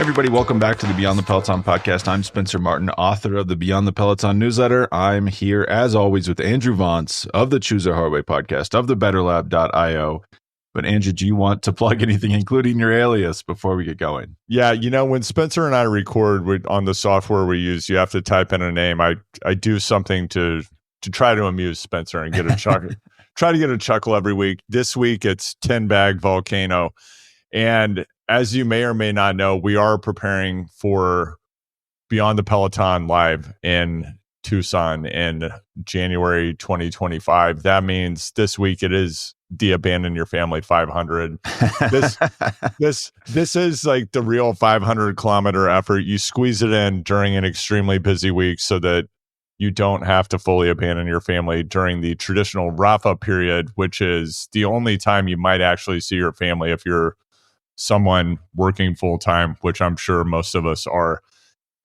Everybody, welcome back to the Beyond the Peloton podcast. I'm Spencer Martin, author of the Beyond the Peloton newsletter. I'm here, as always, with Andrew Vontz of the Choose a Hard Way podcast, of the BetterLab.io. But Andrew, do you want to plug anything, including your alias, before we get going? Yeah, when Spencer and I record on the software we use, you have to type in a name. I do something to try to amuse Spencer and get a chuckle. Try to get a chuckle every week. This week, it's 10 Bag Volcano. And as you may or may not know, we are preparing for Beyond the Peloton Live in Tucson in January 2025. That means this week it is the Abandon Your Family 500. This is like the real 500-kilometer effort. You squeeze it in during an extremely busy week so that you don't have to fully abandon your family during the traditional Rafa period, which is the only time you might actually see your family if you're someone working full-time, which I'm sure most of us are.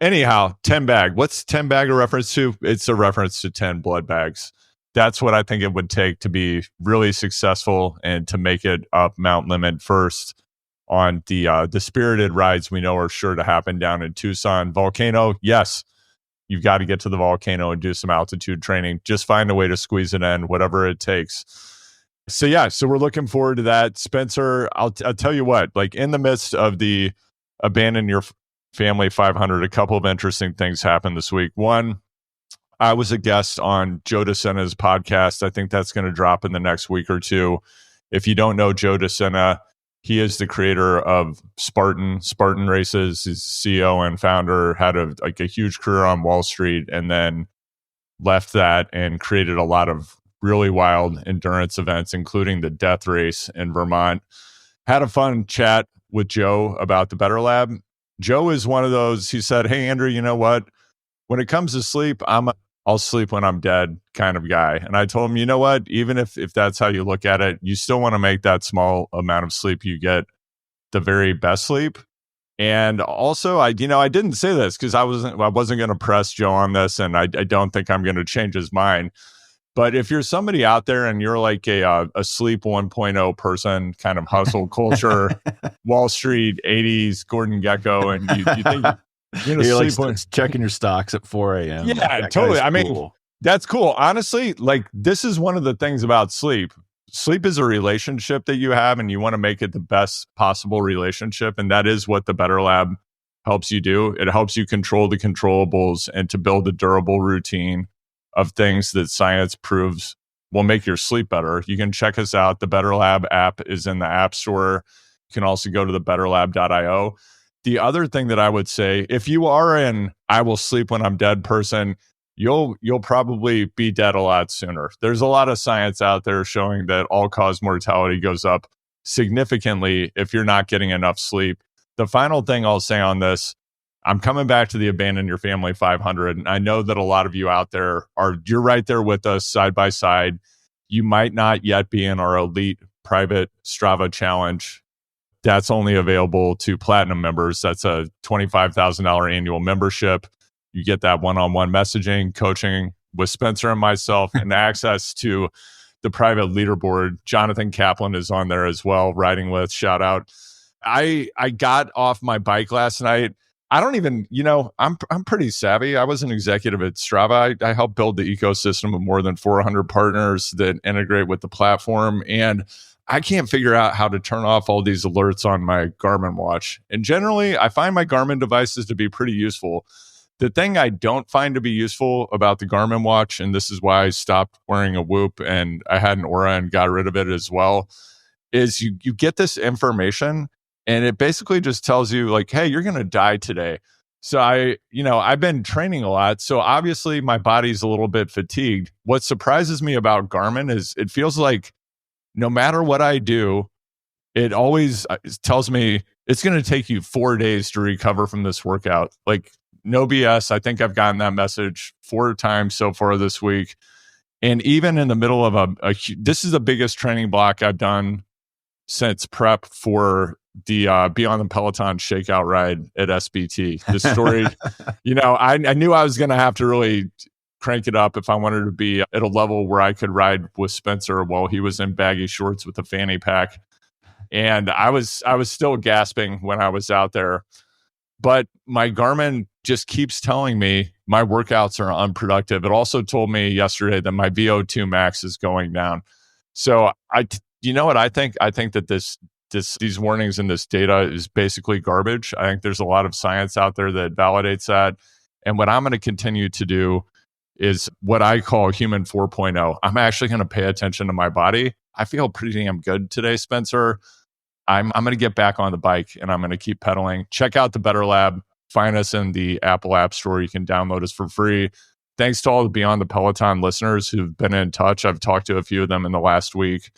Anyhow, 10 bag. What's 10 bag a reference to? It's a reference to 10 blood bags. That's what I think it would take to be really successful and to make it up Mount Lemmon first on the spirited rides we know are sure to happen down in Tucson. Volcano, yes, you've got to get to the volcano and do some altitude training. Just find a way to squeeze it in, whatever it takes. So we're looking forward to that. Spencer, I'll tell you what, like in the midst of the Abandon Your Family 500, a couple of interesting things happened this week. One, I was a guest on Joe DeSena's podcast. I think that's going to drop in the next week or two. If you don't know Joe DeSena, he is the creator of Spartan Races. He's CEO and founder, had a huge career on Wall Street, and then left that and created a lot of really wild endurance events, including the Death Race in Vermont. Had a fun chat with Joe about the Better Lab. Joe is one of those, he said, "Hey, Andrew, you know what? When it comes to sleep, I'll sleep when I'm dead kind of guy." And I told him, you know what? Even if that's how you look at it, you still want to make that small amount of sleep you get the very best sleep. And also, I didn't say this because I wasn't going to press Joe on this, and I don't think I'm going to change his mind. But if you're somebody out there and you're like a sleep 1.0 person, kind of hustle culture, Wall Street, 80s, Gordon Gekko, and you think you're like checking your stocks at 4 a.m. Yeah, totally. I mean, that's cool. Honestly, like this is one of the things about sleep. Sleep is a relationship that you have, and you want to make it the best possible relationship. And that is what the Better Lab helps you do. It helps you control the controllables and to build a durable routine of things that science proves will make your sleep better. You can check us out. The Better Lab app is in the App Store. You can also go to the BetterLab.io. The other thing that I would say, if you are an "I will sleep when I'm dead" person, you'll probably be dead a lot sooner. There's a lot of science out there showing that all-cause mortality goes up significantly if you're not getting enough sleep. The final thing I'll say on this, I'm coming back to the Abandon Your Family 500. And I know that a lot of you out there you're right there with us side by side. You might not yet be in our elite private Strava challenge. That's only available to platinum members. That's a $25,000 annual membership. You get that one-on-one messaging, coaching with Spencer and myself, and access to the private leaderboard. Jonathan Kaplan is on there as well, riding with, shout out. I got off my bike last night. I don't even, I'm pretty savvy. I was an executive at Strava. I helped build the ecosystem of more than 400 partners that integrate with the platform. And I can't figure out how to turn off all these alerts on my Garmin watch. And generally, I find my Garmin devices to be pretty useful. The thing I don't find to be useful about the Garmin watch, and this is why I stopped wearing a Whoop and I had an Aura and got rid of it as well, is you get this information and it basically just tells you like, hey, you're going to die today. So I've been training a lot. So obviously my body's a little bit fatigued. What surprises me about Garmin is it feels like no matter what I do, it always tells me it's going to take you 4 days to recover from this workout. Like no BS. I think I've gotten that message 4 times so far this week. And even in the middle of this is the biggest training block I've done since prep for the Beyond the Peloton shakeout ride at SBT. The story, I knew I was going to have to really crank it up if I wanted to be at a level where I could ride with Spencer while he was in baggy shorts with a fanny pack. And I was still gasping when I was out there. But my Garmin just keeps telling me my workouts are unproductive. It also told me yesterday that my VO2 max is going down. So you know what I think? I think that these warnings and this data is basically garbage. I think there's a lot of science out there that validates that. And what I'm going to continue to do is what I call human 4.0. I'm actually going to pay attention to my body. I feel pretty damn good today, Spencer. I'm going to get back on the bike and I'm going to keep pedaling. Check out the Better Lab. Find us in the Apple App Store. You can download us for free. Thanks to all the Beyond the Peloton listeners who've been in touch. I've talked to a few of them in the last week.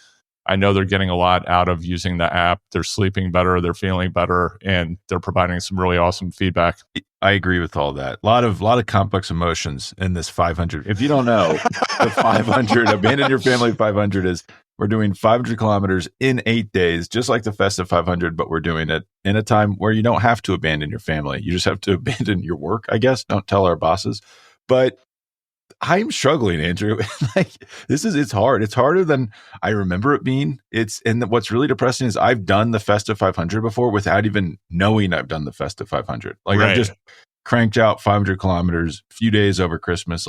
I know they're getting a lot out of using the app. They're sleeping better, they're feeling better, and they're providing some really awesome feedback. I agree with all that. A lot of complex emotions in this 500. If you don't know, the 500, Abandon Your Family 500 is, we're doing 500 kilometers in 8 days, just like the Festive 500, but we're doing it in a time where you don't have to abandon your family. You just have to abandon your work, I guess. Don't tell our bosses. But I'm struggling, Andrew. It's hard. It's harder than I remember it being. And what's really depressing is I've done the Festive 500 before without even knowing I've done the Festive 500. Right. I've just cranked out 500 kilometers, a few days over Christmas,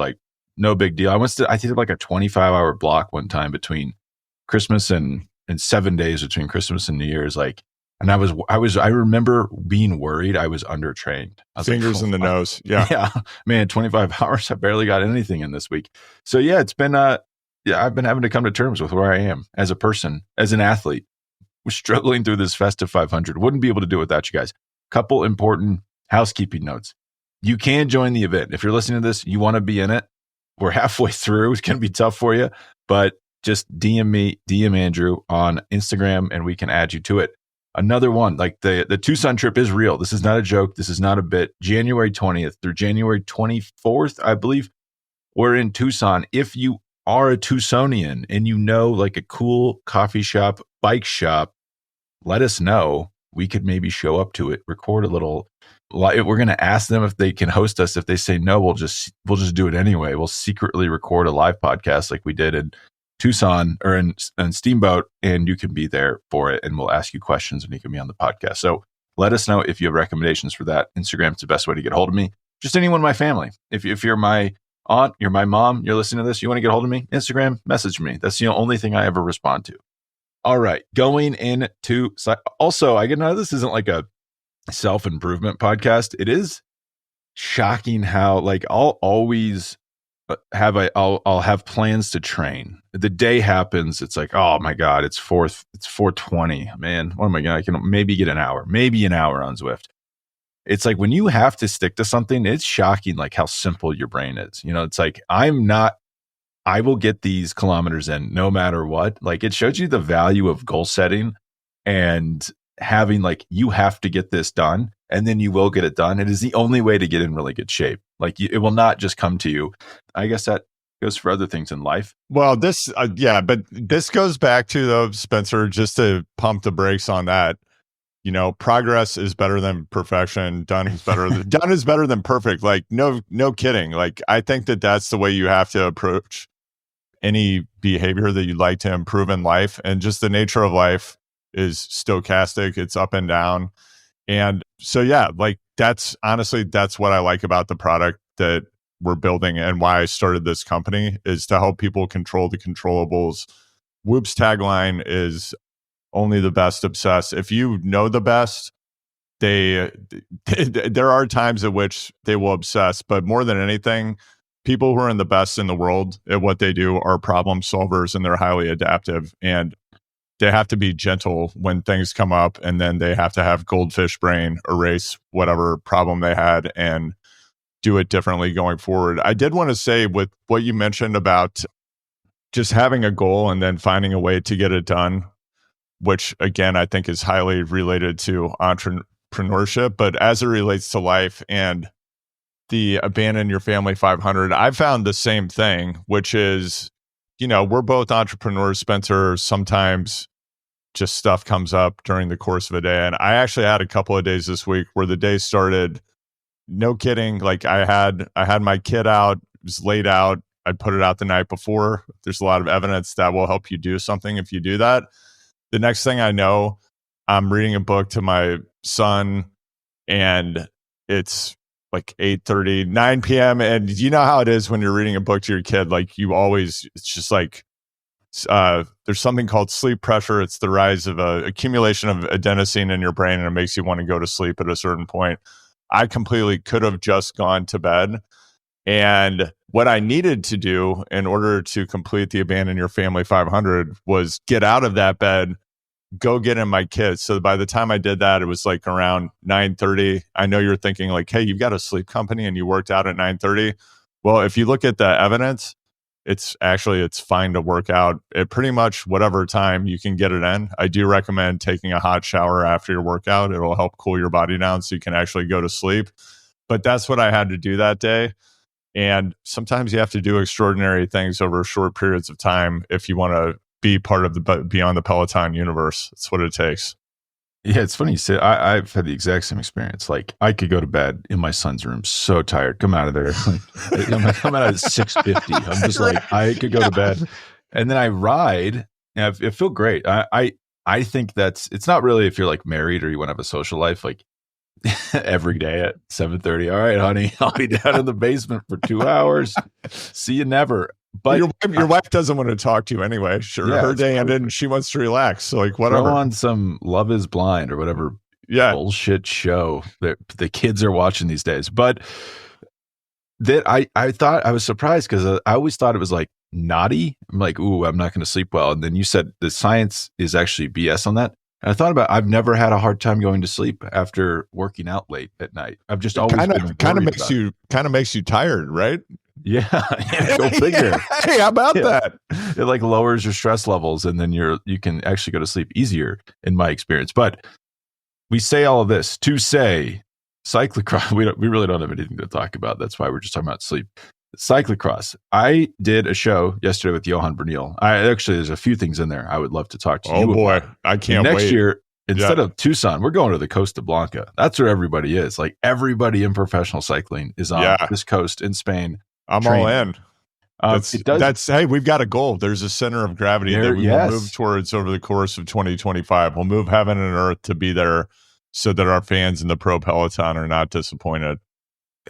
no big deal. I did like a 25-hour block one time between Christmas and 7 days between Christmas and New Year's. And I remember being worried I was undertrained. Fingers in the nose. Yeah. Yeah. Man, 25 hours. I barely got anything in this week. So yeah, it's been, I've been having to come to terms with where I am as a person, as an athlete. We're struggling through this Festive 500. Wouldn't be able to do it without you guys. Couple important housekeeping notes. You can join the event. If you're listening to this, you want to be in it. We're halfway through. It's going to be tough for you, but just DM me, DM Andrew on Instagram, and we can add you to it. Another one, the Tucson trip is real. This is not a joke. This is not a bit. January 20th through January 24th, I believe, we're in Tucson. If you are a Tucsonian and you know a cool coffee shop, bike shop, let us know. We could maybe show up to it, record a little. We're going to ask them if they can host us. If they say no, we'll just do it anyway. We'll secretly record a live podcast like we did in Tucson or in Steamboat, and you can be there for it, and we'll ask you questions and you can be on the podcast. So let us know if you have recommendations for that. Instagram's the best way to get a hold of me. Just anyone in my family. If you're my aunt, you're my mom, you're listening to this, you want to get a hold of me, Instagram, message me. That's the only thing I ever respond to. All right. Going into, also, I know this isn't like a self-improvement podcast. It is shocking how I'll always I'll have plans to train. The day happens, it's oh my God, it's 4:20. Man, what am I gonna? I can maybe get an hour on Zwift. It's when you have to stick to something, it's shocking how simple your brain is. It's I will get these kilometers in no matter what. It shows you the value of goal setting and having you have to get this done, and then you will get it done. It is the only way to get in really good shape. It will not just come to you. I guess that goes for other things in life. Well, but this goes back to, though, Spencer, just to pump the brakes on that. Progress is better than perfection. Done is better than perfect. No kidding. I think that's the way you have to approach any behavior that you'd like to improve in life. And just the nature of life is stochastic. It's up and down. And so, that's what I like about the product that we're building, and why I started this company is to help people control the controllables. Whoop's tagline is only the best obsess. If you know the best, there are times at which they will obsess, but more than anything, people who are in the best in the world at what they do are problem solvers, and they're highly adaptive, and they have to be gentle when things come up, and then they have to have goldfish brain, erase whatever problem they had and do it differently going forward. I did want to say, with what you mentioned about just having a goal and then finding a way to get it done, which again, I think is highly related to entrepreneurship, but as it relates to life and the Abandon Your Family 500, I found the same thing, which is, we're both entrepreneurs, Spencer. Sometimes just stuff comes up during the course of a day. And I actually had a couple of days this week where the day started, no kidding, I had my kid out, it was laid out. I put it out the night before. There's a lot of evidence that will help you do something if you do that. The next thing I know, I'm reading a book to my son, and it's like 8:30, 9 p.m. And you know how it is when you're reading a book to your kid, like it's just like, there's something called sleep pressure. It's the rise of accumulation of adenosine in your brain, and it makes you want to go to sleep at a certain point. I completely could have just gone to bed. And what I needed to do in order to complete the Abandon Your Family 500 was get out of that bed, go get in my kids. So by the time I did that, it was like around 9:30. I know you're thinking like, hey, you've got a sleep company and you worked out at 9:30. Well, if you look at the evidence, it's fine to work out at pretty much whatever time you can get it in. I do recommend taking a hot shower after your workout. It'll help cool your body down so you can actually go to sleep. But that's what I had to do that day. And sometimes you have to do extraordinary things over short periods of time if you want to be part of the Beyond the Peloton universe. That's what it takes. Yeah, it's funny you say. I've had the exact same experience. Like, I could go to bed in my son's room, so tired. Come out of there. I'm out at 6:50. I'm just like, I could go to bed, and then I ride, and I feel great. I think it's not really if you're like married or you want to have a social life, like every day at 7:30. All right, honey, I'll be down in the basement for 2 hours. See you never. But your wife doesn't want to talk to you anyway. Sure, yeah, her day ended and she wants to relax. So like, whatever. Throw on some Love Is Blind or whatever bullshit show that the kids are watching these days. But that I thought, I was surprised because I always thought it was like naughty. I'm like, ooh, I'm not going to sleep well. And then you said the science is actually BS on that. And I thought I've never had a hard time going to sleep after working out late at night. I've just always kind of makes you tired, right? Yeah, go figure. Hey, how about that? It like lowers your stress levels, and then you can actually go to sleep easier, in my experience. But we say all of this to say cyclocross. We really don't have anything to talk about. That's why we're just talking about sleep. Cyclocross. I did a show yesterday with Johan Bernil. There's a few things in there I would love to talk to you about. Oh boy, I can't wait. Next year, instead of Tucson, we're going to the Costa Blanca. That's where everybody is. Like, everybody in professional cycling is on this coast in Spain. I'm all in. Hey, we've got a goal. There's a center of gravity that we will move towards over the course of 2025. We'll move heaven and earth to be there so that our fans in the pro Peloton are not disappointed.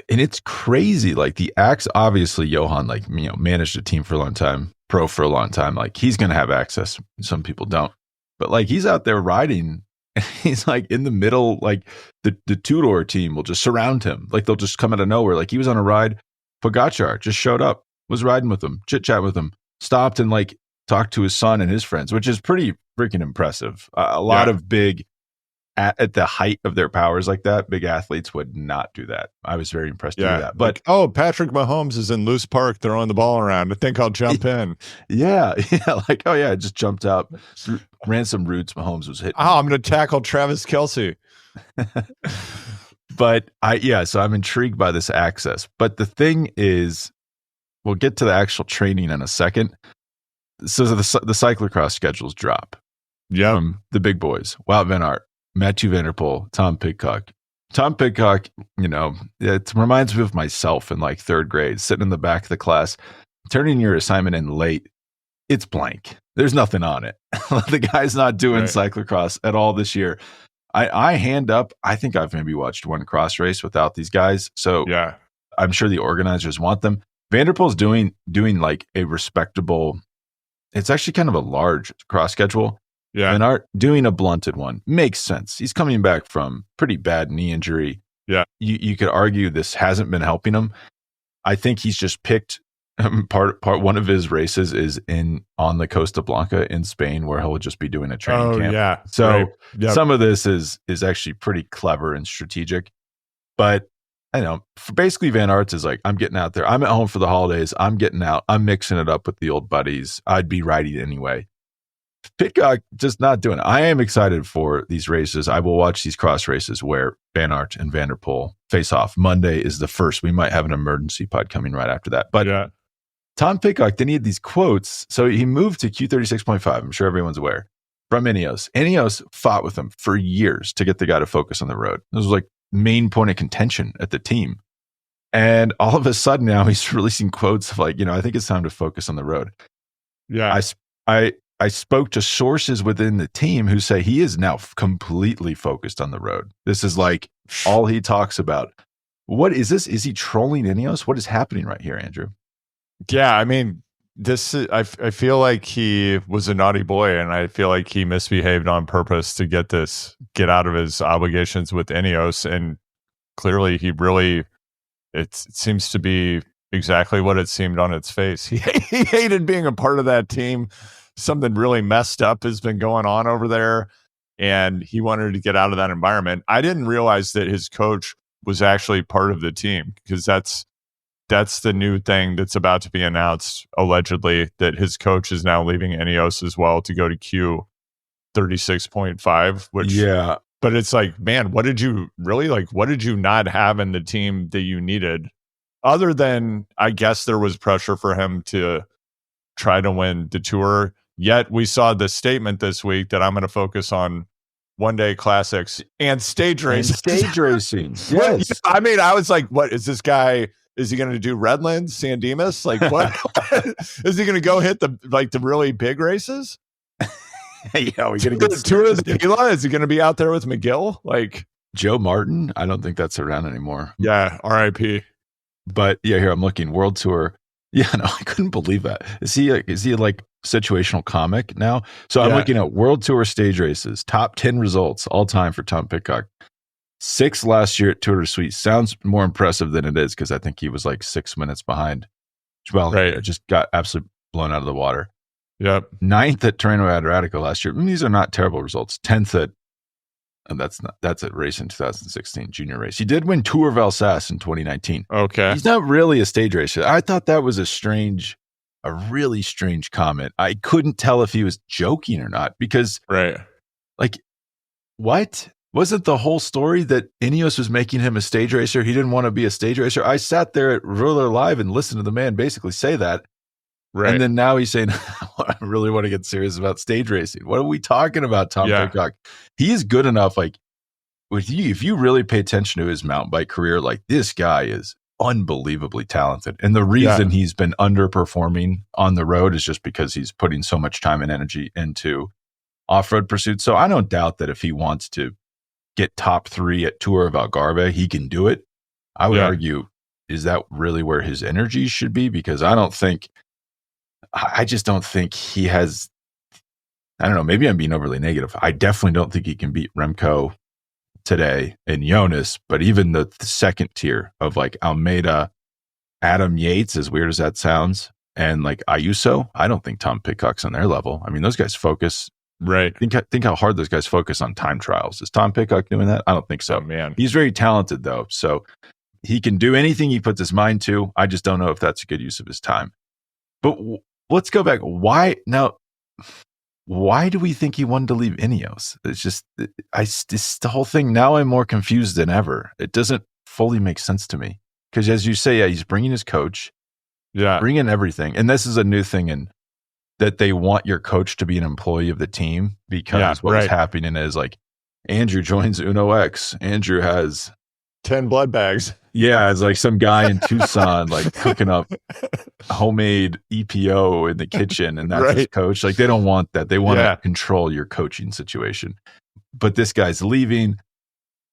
And it's crazy. Like, the acts, obviously, Johan, like, managed a team for a long time, pro for a long time. Like, he's going to have access. Some people don't. But like, he's out there riding. And he's like in the middle, like the two-door team will just surround him. Like, they'll just come out of nowhere. Like, he was on a ride. Pogacar just showed up, was riding with him, chit-chat with him, stopped and like talked to his son and his friends, which is pretty freaking impressive. A lot of big, at the height of their powers like that, big athletes would not do that. I was very impressed to do that. But like, Patrick Mahomes is in Loose Park throwing the ball around. I think I'll jump in. Yeah. Like, I just jumped out, ran some routes. Mahomes was hitting. I'm going to tackle Travis Kelce. But so I'm intrigued by this access. But the thing is, we'll get to the actual training in a second. So the cyclocross schedules drop. Yeah. From the big boys, Wout van Aert, Mathieu van der Poel, Tom Pidcock. Tom Pidcock, it reminds me of myself in like third grade, sitting in the back of the class, turning your assignment in late. It's blank. There's nothing on it. The guy's not doing cyclocross at all this year. I hand up. I think I've maybe watched one cross race without these guys. So I'm sure the organizers want them. Van der Poel's doing like a respectable. It's actually kind of a large cross schedule. Yeah. Van Aert doing a blunted one makes sense. He's coming back from pretty bad knee injury. Yeah. You could argue this hasn't been helping him. I think he's just picked part one of his races is on the Costa Blanca in Spain, where he'll just be doing a training camp. Yeah. So some of this is actually pretty clever and strategic. But I know basically Van Aert's is like, I'm getting out there. I'm at home for the holidays. I'm getting out. I'm mixing it up with the old buddies. I'd be riding anyway. Pidcock just not doing it. I am excited for these races. I will watch these cross races where Van Aert and Van der Poel face off. Monday is the first. We might have an emergency pod coming right after that. But Tom Pidcock, then he had these quotes. So he moved to Q36.5. I'm sure everyone's aware. From Ineos. Ineos fought with him for years to get the guy to focus on the road. This was like main point of contention at the team. And all of a sudden now he's releasing quotes of like, I think it's time to focus on the road. Yeah. I spoke to sources within the team who say he is now completely focused on the road. This is like all he talks about. What is this? Is he trolling Ineos? What is happening right here, Andrew? Yeah, I mean, I feel like he was a naughty boy, and I feel like he misbehaved on purpose to get out of his obligations with Ineos, and clearly it seems to be exactly what it seemed on its face. He hated being a part of that team. Something really messed up has been going on over there, and he wanted to get out of that environment. I didn't realize that his coach was actually part of the team, because that's the new thing that's about to be announced, allegedly, that his coach is now leaving Ineos as well to go to Q 36.5, which, yeah. But it's like, man, what did you not have in the team that you needed? Other than, I guess there was pressure for him to try to win the Tour. Yet we saw the statement this week that I'm going to focus on one-day classics and stage racing. Stage racing. Yes. I mean, I was like, what is this guy? Is he going to do Redlands, San Dimas? Like, what? Is he going to go hit the really big races? Yeah, we're going to get Tour of the Gila. Is he going to be out there with McGill? Like Joe Martin? I don't think that's around anymore. Yeah, R.I.P. But yeah, here I'm looking. World Tour. Yeah, no, I couldn't believe that. Is he like situational comic now? So I'm looking at World Tour stage races, top 10 results all time for Tom Pidcock. 6 last year at Tour de Suisse. Sounds more impressive than it is, because I think he was like 6 minutes behind. Well, just got absolutely blown out of the water. Yep. 9th at Tirreno Adriatico last year. These are not terrible results. 10th at, that's at race in 2016, junior race. He did win Tour of Alsace in 2019. Okay. He's not really a stage racer. I thought that was a really strange comment. I couldn't tell if he was joking or not, because like, what? Wasn't the whole story that Ineos was making him a stage racer? He didn't want to be a stage racer. I sat there at Roller Live and listened to the man basically say that. Right. And then now he's saying, I really want to get serious about stage racing. What are we talking about, Tom Pidcock? He is good enough. Like, if you really pay attention to his mountain bike career, like, this guy is unbelievably talented. And the reason he's been underperforming on the road is just because he's putting so much time and energy into off-road pursuits. So I don't doubt that if he wants to get top 3 at Tour of Algarve, he can do it. I would argue, is that really where his energy should be? Because I just don't think he has, I don't know, maybe I'm being overly negative. I definitely don't think he can beat Remco today and Jonas, but even the second tier of like Almeida, Adam Yates, as weird as that sounds, and like Ayuso, I don't think Tom Pidcock's on their level. I mean, those guys focus. Right. Think how hard those guys focus on time trials. Is Tom Pidcock doing that? I don't think so. Oh, man. He's very talented, though. So he can do anything he puts his mind to. I just don't know if that's a good use of his time. But let's go back. Why do we think he wanted to leave Ineos? It's just, the whole thing. Now I'm more confused than ever. It doesn't fully make sense to me. Because as you say, he's bringing his coach. Yeah. Bringing everything. And this is a new thing in that they want your coach to be an employee of the team, because what was happening is like Andrew joins Uno X. Andrew has 10 blood bags. Yeah, it's like some guy in Tucson like cooking up homemade EPO in the kitchen, and that's his coach. Like, they don't want that. They want to control your coaching situation. But this guy's leaving.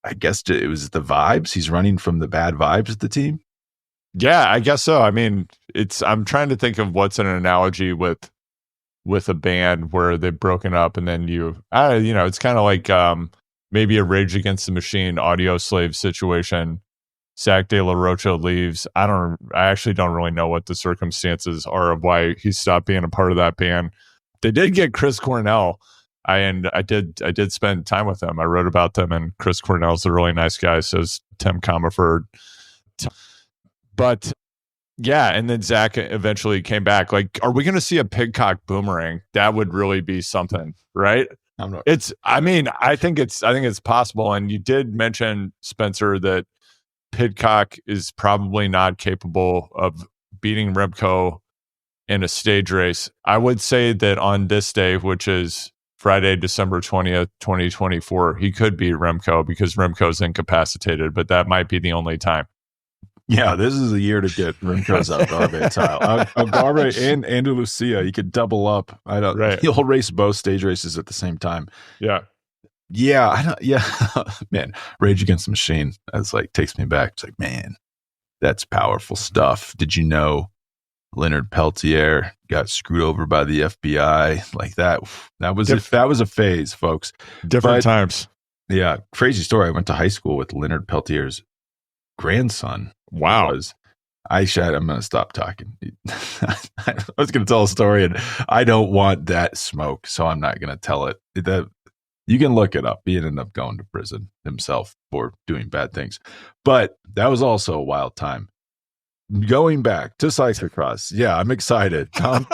I guess it was the vibes. He's running from the bad vibes of the team. Yeah, I guess so. I mean, I'm trying to think of what's an analogy with a band where they've broken up, and then it's kind of like maybe a Rage Against the Machine Audio Slave situation. Zach De La Rocha leaves. I actually don't really know what the circumstances are of why he stopped being a part of that band. They did get Chris Cornell. I did spend time with them. I wrote about them, and Chris Cornell's a really nice guy. So is Tim Comerford. But yeah, and then Zach eventually came back. Like, are we going to see a Pidcock boomerang? That would really be something, right? I think it's possible. And you did mention, Spencer, that Pidcock is probably not capable of beating Remco in a stage race. I would say that on this day, which is Friday, December 20th, 2024, he could beat Remco because Remco's incapacitated, but that might be the only time. Yeah, this is a year to get Remco's Algarve tile. Algarve and Andalusia, he could double up. He'll race both stage races at the same time. Yeah. Yeah, I don't. Yeah, man, Rage Against the Machine. That's like takes me back. It's like, man, that's powerful stuff. Did you know Leonard Peltier got screwed over by the FBI like that? That was that was a phase, folks. Different times. Yeah, crazy story. I went to high school with Leonard Peltier's grandson. Wow. I'm going to stop talking. I was going to tell a story, and I don't want that smoke, so I'm not going to tell it. You can look it up. He ended up going to prison himself for doing bad things. But that was also a wild time. Going back to cyclocross, yeah, I'm excited. I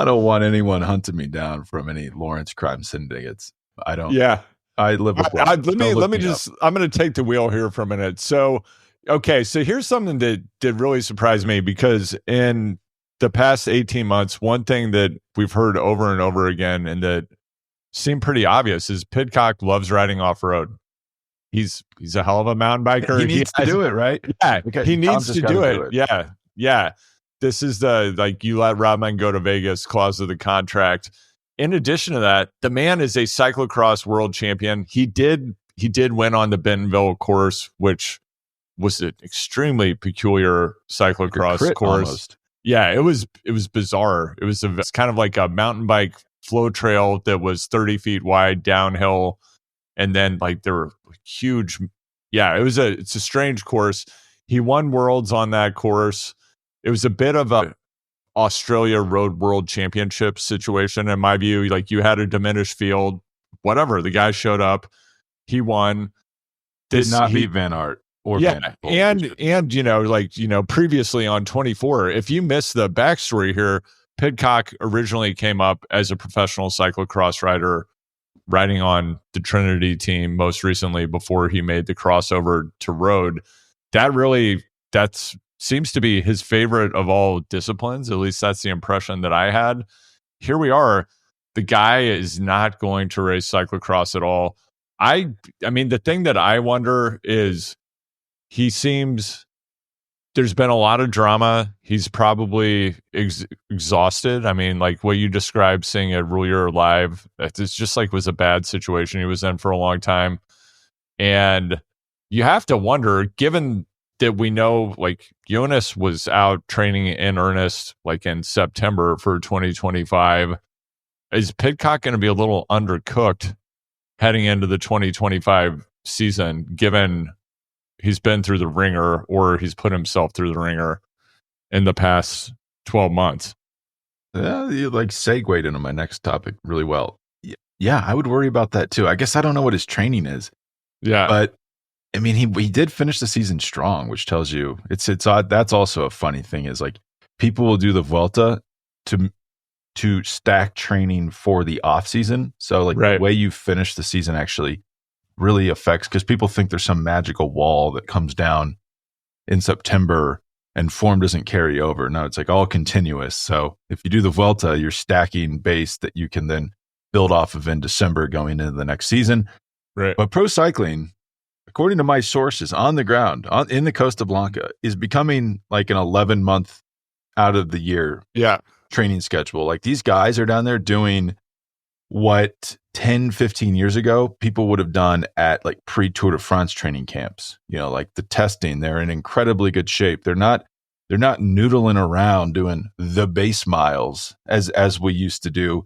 don't want anyone hunting me down from any Lawrence crime syndicates. I don't. Yeah, I live with. Let me just. I'm going to take the wheel here for a minute. So, okay, so here's something that did really surprise me, because in the past 18 months, one thing that we've heard over and over again, and that seemed pretty obvious, is Pidcock loves riding off road. He's a hell of a mountain biker. He needs to do it, right? Yeah, he needs to do it. Yeah. This is the, like, you let Rodman go to Vegas clause of the contract. In addition to that, the man is a cyclocross world champion. He did win on the Bentonville course, which was an extremely peculiar cyclocross course. Almost. Yeah, it was bizarre. It's kind of like a mountain bike flow trail that was 30 feet wide downhill, and then like there were huge. Yeah, it's a strange course. He won worlds on that course. It was a bit of a Australia Road World Championship situation, in my view. Like, you had a diminished field, whatever. The guy showed up, he won. Did not beat Van Aert. And previously on 24, if you miss the backstory here, Pidcock originally came up as a professional cyclocross rider, riding on the Trinity team most recently before he made the crossover to road. That seems to be his favorite of all disciplines. At least that's the impression that I had. Here we are. The guy is not going to race cyclocross at all. I mean, the thing that I wonder is, there's been a lot of drama. He's probably exhausted. I mean, like what you described, seeing at Rule Your Live, it's just like was a bad situation he was in for a long time. And you have to wonder, given that we know like Jonas was out training in earnest like in September for 2025, is Pidcock going to be a little undercooked heading into the 2025 season, given he's been through the ringer, or he's put himself through the ringer in the past 12 months? You like segued into my next topic really well. Yeah, I would worry about that too. I guess I don't know what his training is. Yeah. But I mean, he did finish the season strong, which tells you it's odd. That's also a funny thing, is like people will do the Vuelta to stack training for the off season. So like the way you finish the season actually really affects, because people think there's some magical wall that comes down in September and form doesn't carry over. No, it's like all continuous. So if you do the Vuelta, you're stacking base that you can then build off of in December going into the next season. Right. But pro cycling, according to my sources on the ground in the Costa Blanca, is becoming like an 11-month out of the year training schedule. Like, these guys are down there doing what 10, 15 years ago people would have done at like pre-Tour de France training camps. Like the testing, they're in incredibly good shape. They're not noodling around doing the base miles as we used to do.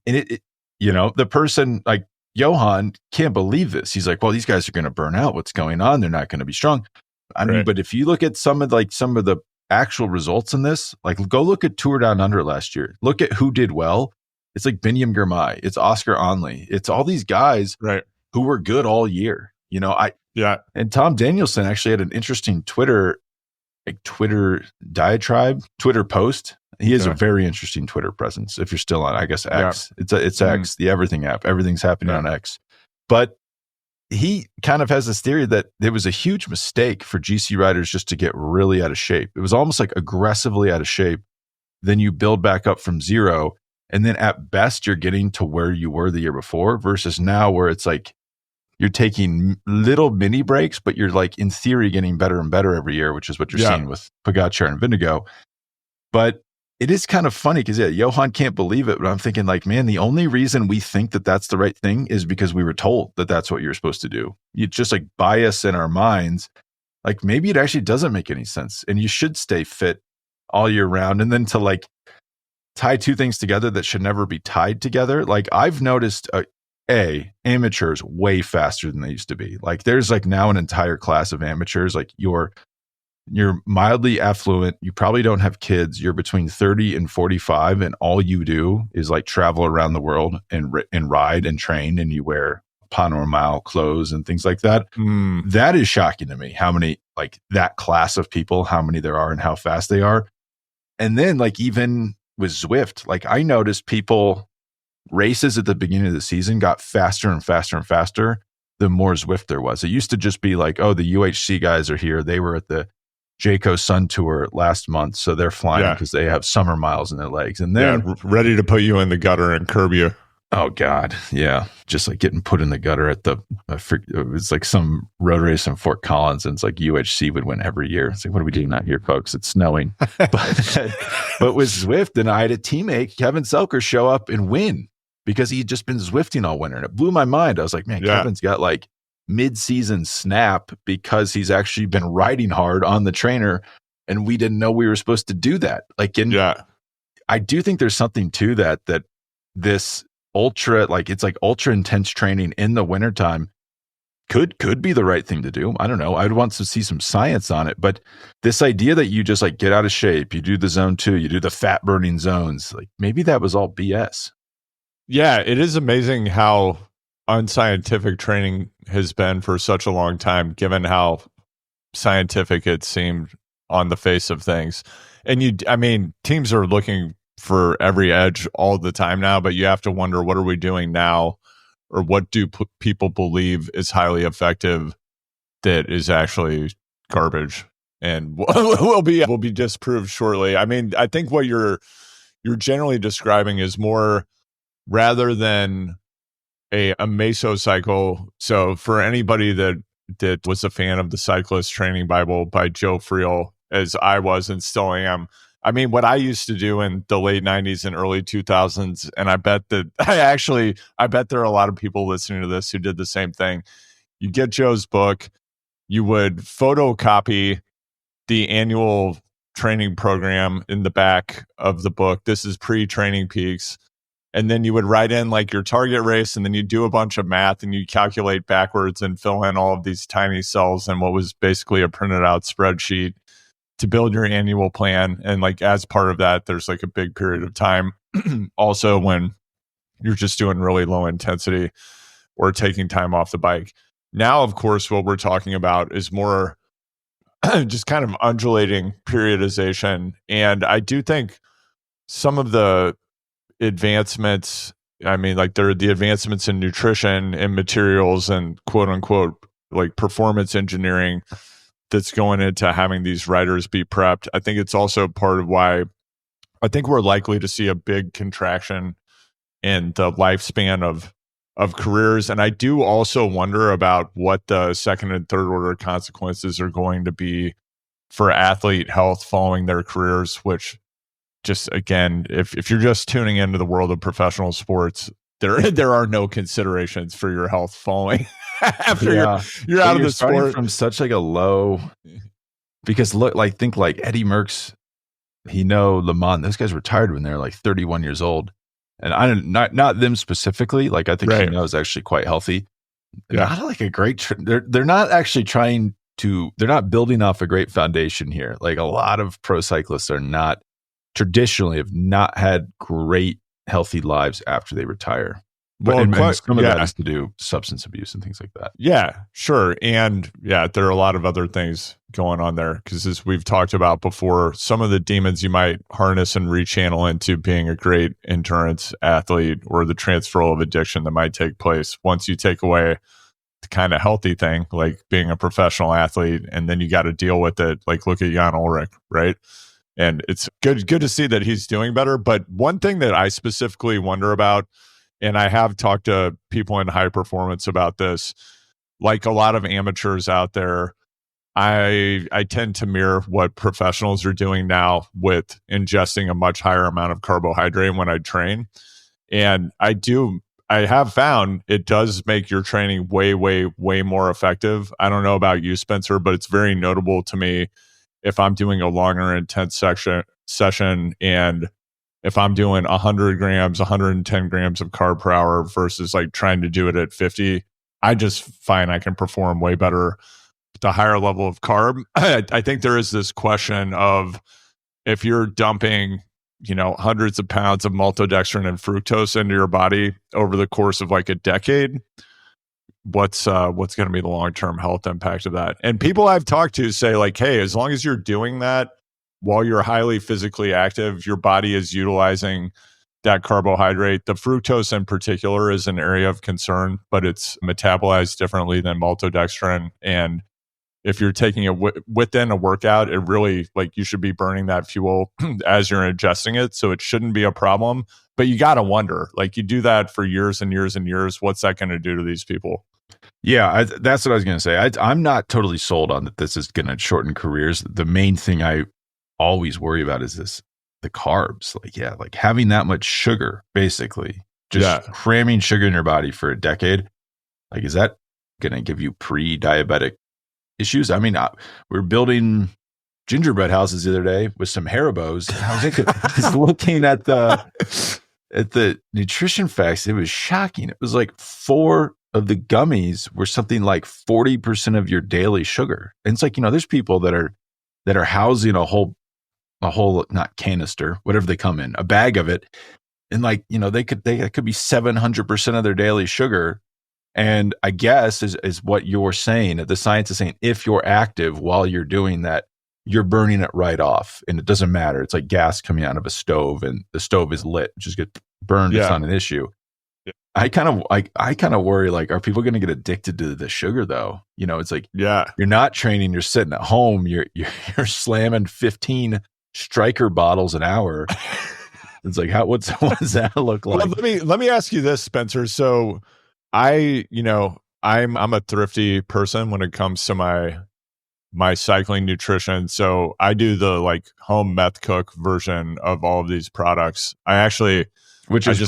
And the person like Johan can't believe this. He's like, well, these guys are going to burn out. What's going on? They're not going to be strong. I mean, but if you look at some of the actual results in this, like go look at Tour Down Under last year. Look at who did well. It's like Binyam Girmay. It's Oscar Onley. It's all these guys who were good all year. And Tom Danielson actually had an interesting Twitter diatribe, Twitter post. He has a very interesting Twitter presence. If you're still on, I guess, X. It's X, the everything app. Everything's happening on X. But he kind of has this theory that it was a huge mistake for GC riders just to get really out of shape. It was almost like aggressively out of shape. Then you build back up from zero. And then at best, you're getting to where you were the year before, versus now where it's like you're taking little mini breaks, but you're like in theory getting better and better every year, which is what you're seeing with Pogacar and Vindigo. But it is kind of funny because Johan can't believe it, but I'm thinking like, man, the only reason we think that that's the right thing is because we were told that that's what you're supposed to do. You just like bias in our minds. Like maybe it actually doesn't make any sense and you should stay fit all year round. And then to like tie two things together that should never be tied together. Like I've noticed amateurs way faster than they used to be. Like there's like now an entire class of amateurs. Like you're mildly affluent. You probably don't have kids. You're between 30 and 45. And all you do is like travel around the world and ride and train. And you wear Panorama clothes and things like that. That is shocking to me. How many, like that class of people, how many there are and how fast they are. And then like even with Zwift, like I noticed people races at the beginning of the season got faster and faster and faster the more Zwift there was. It used to just be like, oh, the UHC guys are here. They were at the Jayco Sun Tour last month, so they're flying because they have summer miles in their legs. And then ready to put you in the gutter and curb you. Oh God, yeah, just like getting put in the gutter at the. It was like some road race in Fort Collins, and it's like UHC would win every year. It's like, what are we doing out here, folks? It's snowing. but with Zwift, and I had a teammate, Kevin Selker, show up and win because he'd just been Zwifting all winter, and it blew my mind. I was like, man, Kevin's got like mid-season snap because he's actually been riding hard on the trainer, and we didn't know we were supposed to do that. Like, I do think there's something to that this ultra, like it's like ultra intense training in the wintertime could be the right thing to do. I don't know. I'd want to see some science on it, but this idea that you just like get out of shape, you do the zone 2, you do the fat burning zones, like maybe that was all BS. Yeah, it is amazing how unscientific training has been for such a long time, given how scientific it seemed on the face of things. And teams are looking for every edge all the time now, but you have to wonder, what are we doing now, or what do people believe is highly effective that is actually garbage and will be disproved shortly. I mean, I think what you're generally describing is more, rather than a mesocycle. So for anybody that was a fan of the Cyclist Training Bible by Joe Friel, as I was and still am, I mean, what I used to do in the late 90s and early 2000s, and I bet there are a lot of people listening to this who did the same thing. You get Joe's book, you would photocopy the annual training program in the back of the book. This is pre-Training Peaks. And then you would write in like your target race, and then you do a bunch of math and you calculate backwards and fill in all of these tiny cells in what was basically a printed out spreadsheet to build your annual plan. And like as part of that, there's like a big period of time also when you're just doing really low intensity or taking time off the bike. Now, of course, what we're talking about is more just kind of undulating periodization. And I do think some of the advancements, I mean, like there are the advancements in nutrition and materials and quote unquote like performance engineering that's going into having these riders be prepped. I think it's also part of why I think we're likely to see a big contraction in the lifespan of careers. And I do also wonder about what the second and third order consequences are going to be for athlete health following their careers, which just, again, if you're just tuning into the world of professional sports, there are no considerations for your health following after you're out of the sport from such like a low, because look, like think like Eddie Merckx, Le Mans, those guys retired when they're like 31 years old. And I don't, not them specifically. Like I think Hino is actually quite healthy. Not like a great. They're not actually trying to. They're not building off a great foundation here. Like a lot of pro cyclists are not traditionally have not had great healthy lives after they retire. But and some of that has to do substance abuse and things like that. Yeah, sure. And there are a lot of other things going on there because, as we've talked about before, some of the demons you might harness and rechannel into being a great endurance athlete, or the transfer of addiction that might take place once you take away the kind of healthy thing like being a professional athlete, and then you got to deal with it. Like look at Jan Ullrich, right? And it's good to see that he's doing better. But one thing that I specifically wonder about, and I have talked to people in high performance about this, like a lot of amateurs out there, I tend to mirror what professionals are doing now with ingesting a much higher amount of carbohydrate when I train. And I have found it does make your training way, way, way more effective. I don't know about you, Spencer, but it's very notable to me if I'm doing a longer, intense session and if I'm doing 100 grams, 110 grams of carb per hour versus like trying to do it at 50, I just find I can perform way better with a higher level of carb. I think there is this question of if you're dumping, hundreds of pounds of maltodextrin and fructose into your body over the course of like a decade, what's going to be the long-term health impact of that? And people I've talked to say like, hey, as long as you're doing that while you're highly physically active, your body is utilizing that carbohydrate. The fructose in particular is an area of concern, but it's metabolized differently than maltodextrin. And if you're taking it within a workout, it really, like, you should be burning that fuel as you're ingesting it. So it shouldn't be a problem. But you got to wonder, like, you do that for years and years and years. What's that going to do to these people? Yeah, that's what I was going to say. I'm not totally sold on that this is going to shorten careers. The main thing I always worry about is the carbs. Like having that much sugar, basically, just cramming sugar in your body for a decade. Like, is that going to give you pre-diabetic issues? I mean, we're building gingerbread houses the other day with some Haribos. I was looking at the nutrition facts. It was shocking. It was like 4 of the gummies were something like 40% of your daily sugar. And it's like, there's people that are housing a whole not canister, whatever they come in, a bag of it, and like, they could be 700% of their daily sugar. And I guess is what you're saying, the science is saying, if you're active while you're doing that, you're burning it right off. And it doesn't matter. It's like gas coming out of a stove and the stove is lit, just get burned. Yeah. It's not an issue. Yeah. I kind of worry, like, are people going to get addicted to the sugar though? It's like, you're not training, you're sitting at home, you're slamming 15 Striker bottles an hour. It's like, what does that look like? Well, let me ask you this, Spencer. So I'm a thrifty person when it comes to my cycling nutrition. So I do the like home meth cook version of all of these products. It's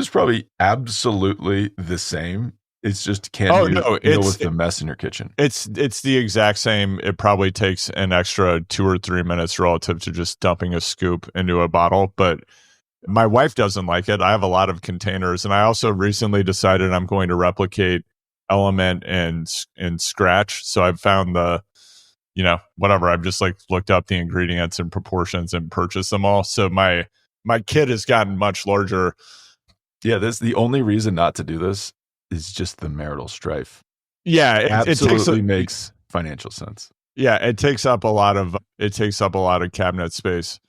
probably absolutely the same. It's just deal with the mess in your kitchen. It's the exact same. It probably takes an extra 2 or 3 minutes relative to just dumping a scoop into a bottle, but my wife doesn't like it. I have a lot of containers, and I also recently decided I'm going to replicate Element and Scratch. So I've found whatever. I've just like looked up the ingredients and proportions and purchased them all. So my kit has gotten much larger. Yeah, that's the only reason not to do this is just the marital strife. Yeah, it makes financial sense. Yeah, it takes up a lot of cabinet space.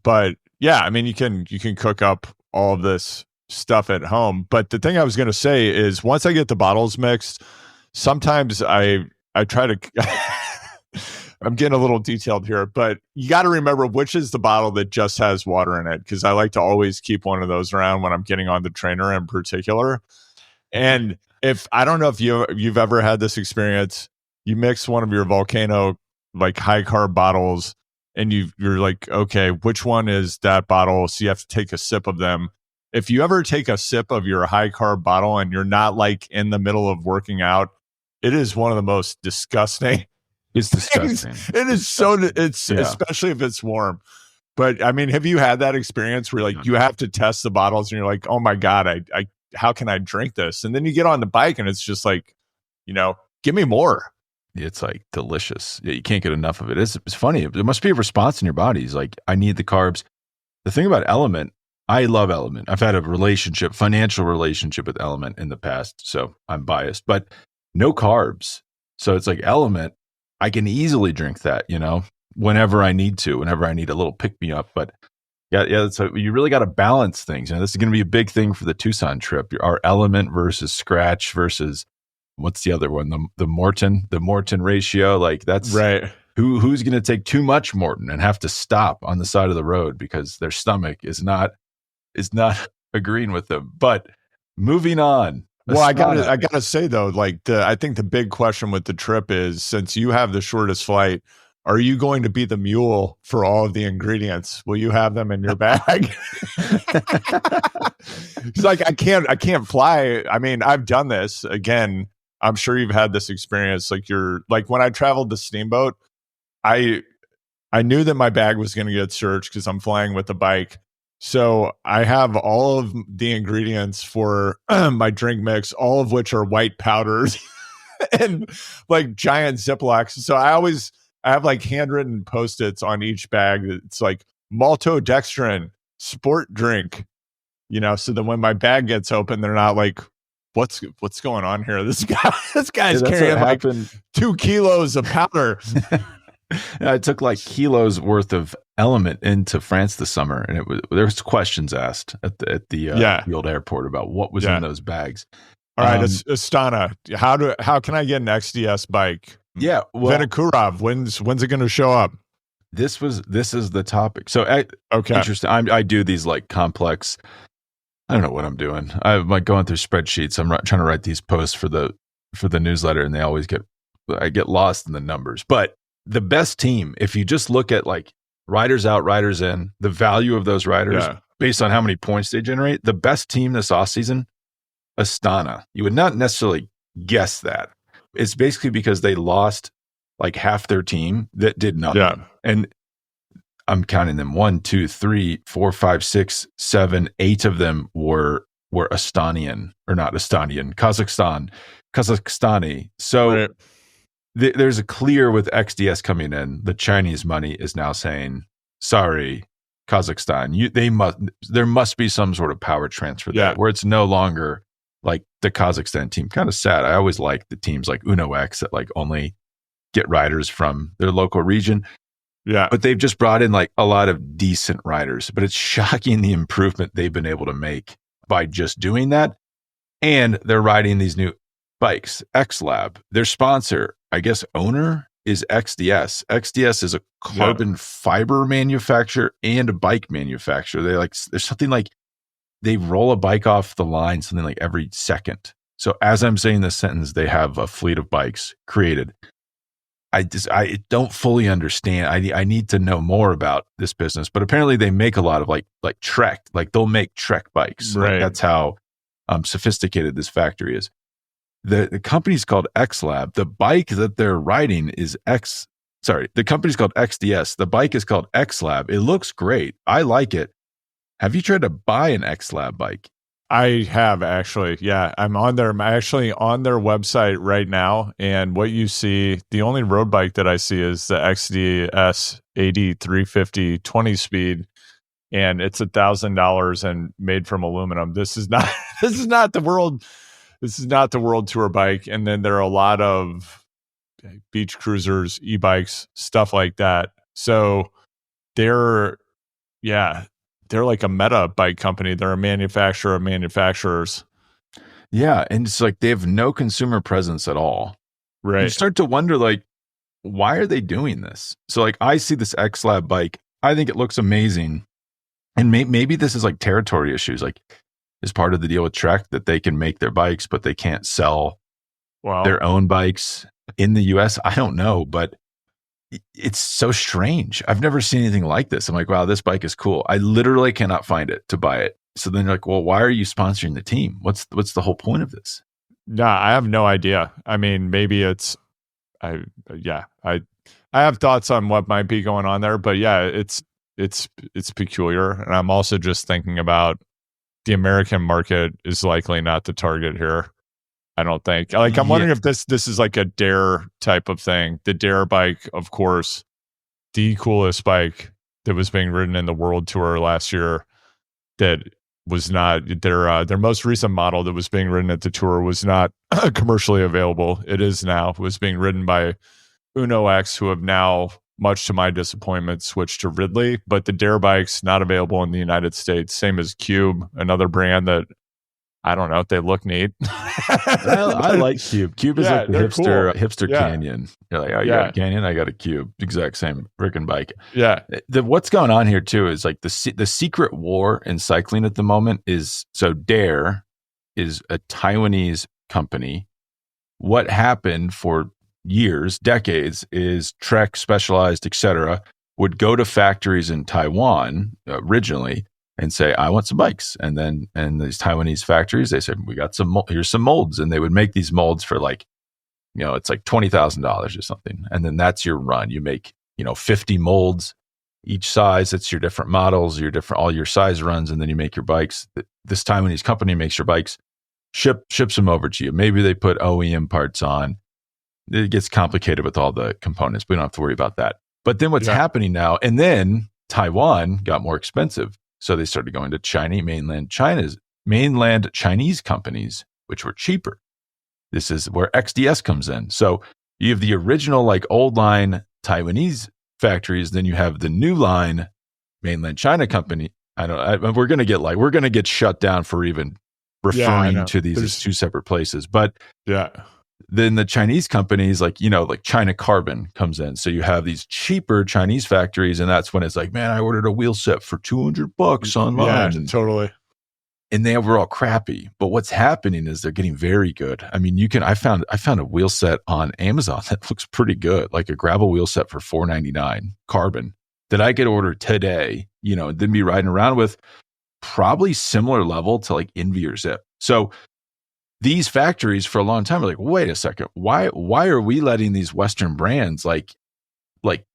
But yeah, I mean, you can cook up all of this stuff at home. But the thing I was going to say is, once I get the bottles mixed, sometimes I try to. I'm getting a little detailed here, but you got to remember which is the bottle that just has water in it, because I like to always keep one of those around when I'm getting on the trainer in particular. And I don't know if you've ever had this experience, you mix one of your Volcano like high carb bottles, and you're like, okay, which one is that bottle? So you have to take a sip of them. If you ever take a sip of your high carb bottle and you're not like in the middle of working out, it is one of the most disgusting. It's disgusting. It is especially if it's warm. But I mean, have you had that experience where like you have to test the bottles and you're like, oh my God, I how can I drink this? And then you get on the bike and it's just like, give me more. It's like delicious. Yeah, you can't get enough of it. It's funny. There must be a response in your body. It's like, I need the carbs. The thing about Element, I love Element. I've had a financial relationship with Element in the past, so I'm biased, but no carbs. So it's like Element, I can easily drink that, whenever I need to, whenever I need a little pick me up. But yeah. So you really got to balance things. This is going to be a big thing for the Tucson trip. Our Element versus Scratch versus what's the other one? The Morton ratio. Like, that's right. Who's going to take too much Morton and have to stop on the side of the road because their stomach is not agreeing with them. But moving on, Well, I gotta say though, like I think the big question with the trip is, since you have the shortest flight, are you going to be the mule for all of the ingredients? Will you have them in your bag? It's like I can't fly. I mean, I've done this again. I'm sure you've had this experience. Like when I traveled the Steamboat, I knew that my bag was going to get searched because I'm flying with a bike. So I have all of the ingredients for my drink mix, all of which are white powders and like giant Ziplocs. So I have like handwritten Post-its on each bag. It's like maltodextrin, sport drink, so that when my bag gets open, they're not like, what's going on here? This guy's carrying like 2 kilos of powder. I took like kilos worth of Element into France this summer, and there was questions asked at the field airport about what was in those bags. All right, Astana, how can I get an XDS bike? Yeah, well, Vinokurov, when's it going to show up? This is the topic. So okay, interesting. I do these like complex. I don't know what I'm doing. I'm like going through spreadsheets. I'm trying to write these posts for the newsletter, and I get lost in the numbers. But the best team, if you just look at like riders out, riders in, the value of those riders based on how many points they generate, the best team this offseason, Astana. You would not necessarily guess that. It's basically because they lost like half their team that did nothing. Yeah. And I'm counting them 1, 2, 3, 4, 5, 6, 7, 8 of them were Estonian, or not Estonian, Kazakhstani. So right. There's a clear with XDS coming in, the Chinese money is now saying, sorry, Kazakhstan, there must be some sort of power transfer there where it's no longer like the Kazakhstan team. Kind of sad. I always like the teams like Uno X that like only get riders from their local region. Yeah. But they've just brought in like a lot of decent riders, but it's shocking the improvement they've been able to make by just doing that. And they're riding these new bikes, XLab. Their sponsor, I guess owner, is XDS. XDS is a carbon fiber manufacturer and a bike manufacturer. There's something like they roll a bike off the line something like every second. So as I'm saying this sentence, they have a fleet of bikes created. I don't fully understand. I need to know more about this business, but apparently they make a lot of like Trek, like they'll make Trek bikes. Right. Like that's how sophisticated this factory is. The company's called XLab. The bike that they're riding is the company's called XDS. The bike is called XLab. It looks great. I like it. Have you tried to buy an XLab bike? I have actually. Yeah, I'm actually on their website right now. And what you see, the only road bike that I see is the XDS 8350 20 speed. And it's $1,000 and made from aluminum. This is not the world tour bike. And then there are a lot of beach cruisers, e-bikes, stuff like that. So they're like a meta bike company. They're a manufacturer of manufacturers. Yeah. And it's like they have no consumer presence at all. Right. You start to wonder, like, why are they doing this? So like I see this XLab bike. I think it looks amazing. And maybe this is like territory issues. Like, is part of the deal with Trek that they can make their bikes, but they can't sell their own bikes in the US? I don't know, but it's so strange. I've never seen anything like this. I'm like, wow, this bike is cool. I literally cannot find it to buy it. So then you're like, well, why are you sponsoring the team? What's the whole point of this? Nah, I have no idea. I mean, maybe I have thoughts on what might be going on there, but yeah, it's peculiar. And I'm also just thinking about the American market is likely not the target here. I don't think. Like, I'm wondering if this is like a Dare type of thing. The Dare bike, of course, the coolest bike that was being ridden in the World Tour last year, that was not their most recent model that was being ridden at the Tour was not commercially available. It is now. It was being ridden by Uno X, who have now, much to my disappointment, switched to Ridley. But the Dare bike's not available in the United States. Same as Cube, another brand that, I don't know, they look neat. I like Cube. Cube is like the hipster Canyon. You're like, oh, you got a Canyon? I got a Cube. Exact same freaking bike. Yeah. What's going on here too is like the secret war in cycling at the moment is, so Dare is a Taiwanese company. What happened for years, decades, is Trek, Specialized, etc., would go to factories in Taiwan originally and say, I want some bikes. And these Taiwanese factories, they said, we got here's some molds. And they would make these molds for like, it's like $20,000 or something. And then that's your run. You make, 50 molds, each size. It's your different models, all your size runs. And then you make your bikes. This Taiwanese company makes your bikes, ships them over to you. Maybe they put OEM parts on. It gets complicated with all the components. We don't have to worry about that. But then what's happening now, and then Taiwan got more expensive. So they started going to mainland Chinese companies, which were cheaper. This is where XDS comes in. So you have the original, like old line Taiwanese factories. Then you have the new line mainland China company. We're going to get shut down for even referring to these as two separate places. But then the Chinese companies, like China Carbon comes in. So you have these cheaper Chinese factories. And that's when it's like, man, I ordered a wheel set for $200 online. Yeah, totally. And they were all crappy. But what's happening is they're getting very good. I mean, I found a wheel set on Amazon that looks pretty good, like a gravel wheel set for $4.99 Carbon that I could order today, and then be riding around with, probably similar level to like Envy or Zip. So these factories for a long time are like, wait a second, why are we letting these Western brands like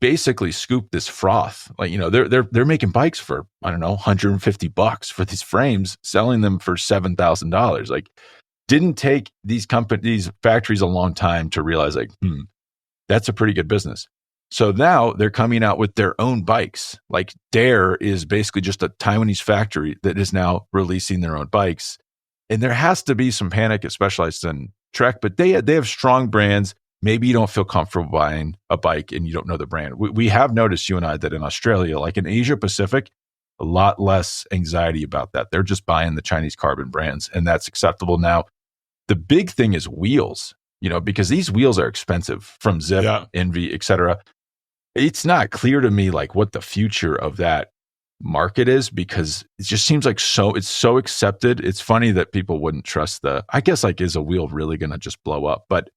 basically scoop this froth? Like, they're making bikes for, I don't know, $150 for these frames, selling them for $7,000. Like, didn't take these factories a long time to realize like, that's a pretty good business. So now they're coming out with their own bikes. Like Dare is basically just a Taiwanese factory that is now releasing their own bikes. And there has to be some panic at Specialized and Trek, but they have strong brands. Maybe you don't feel comfortable buying a bike and you don't know the brand. We have noticed, you and I, that in Australia, like in Asia Pacific, a lot less anxiety about that. They're just buying the Chinese Carbon brands, and that's acceptable now. The big thing is wheels, because these wheels are expensive from Zip, Envy, etc. It's not clear to me like what the future of that market is, because it just seems like it's so accepted. It's funny that people wouldn't trust I guess, like, is a wheel really going to just blow up? But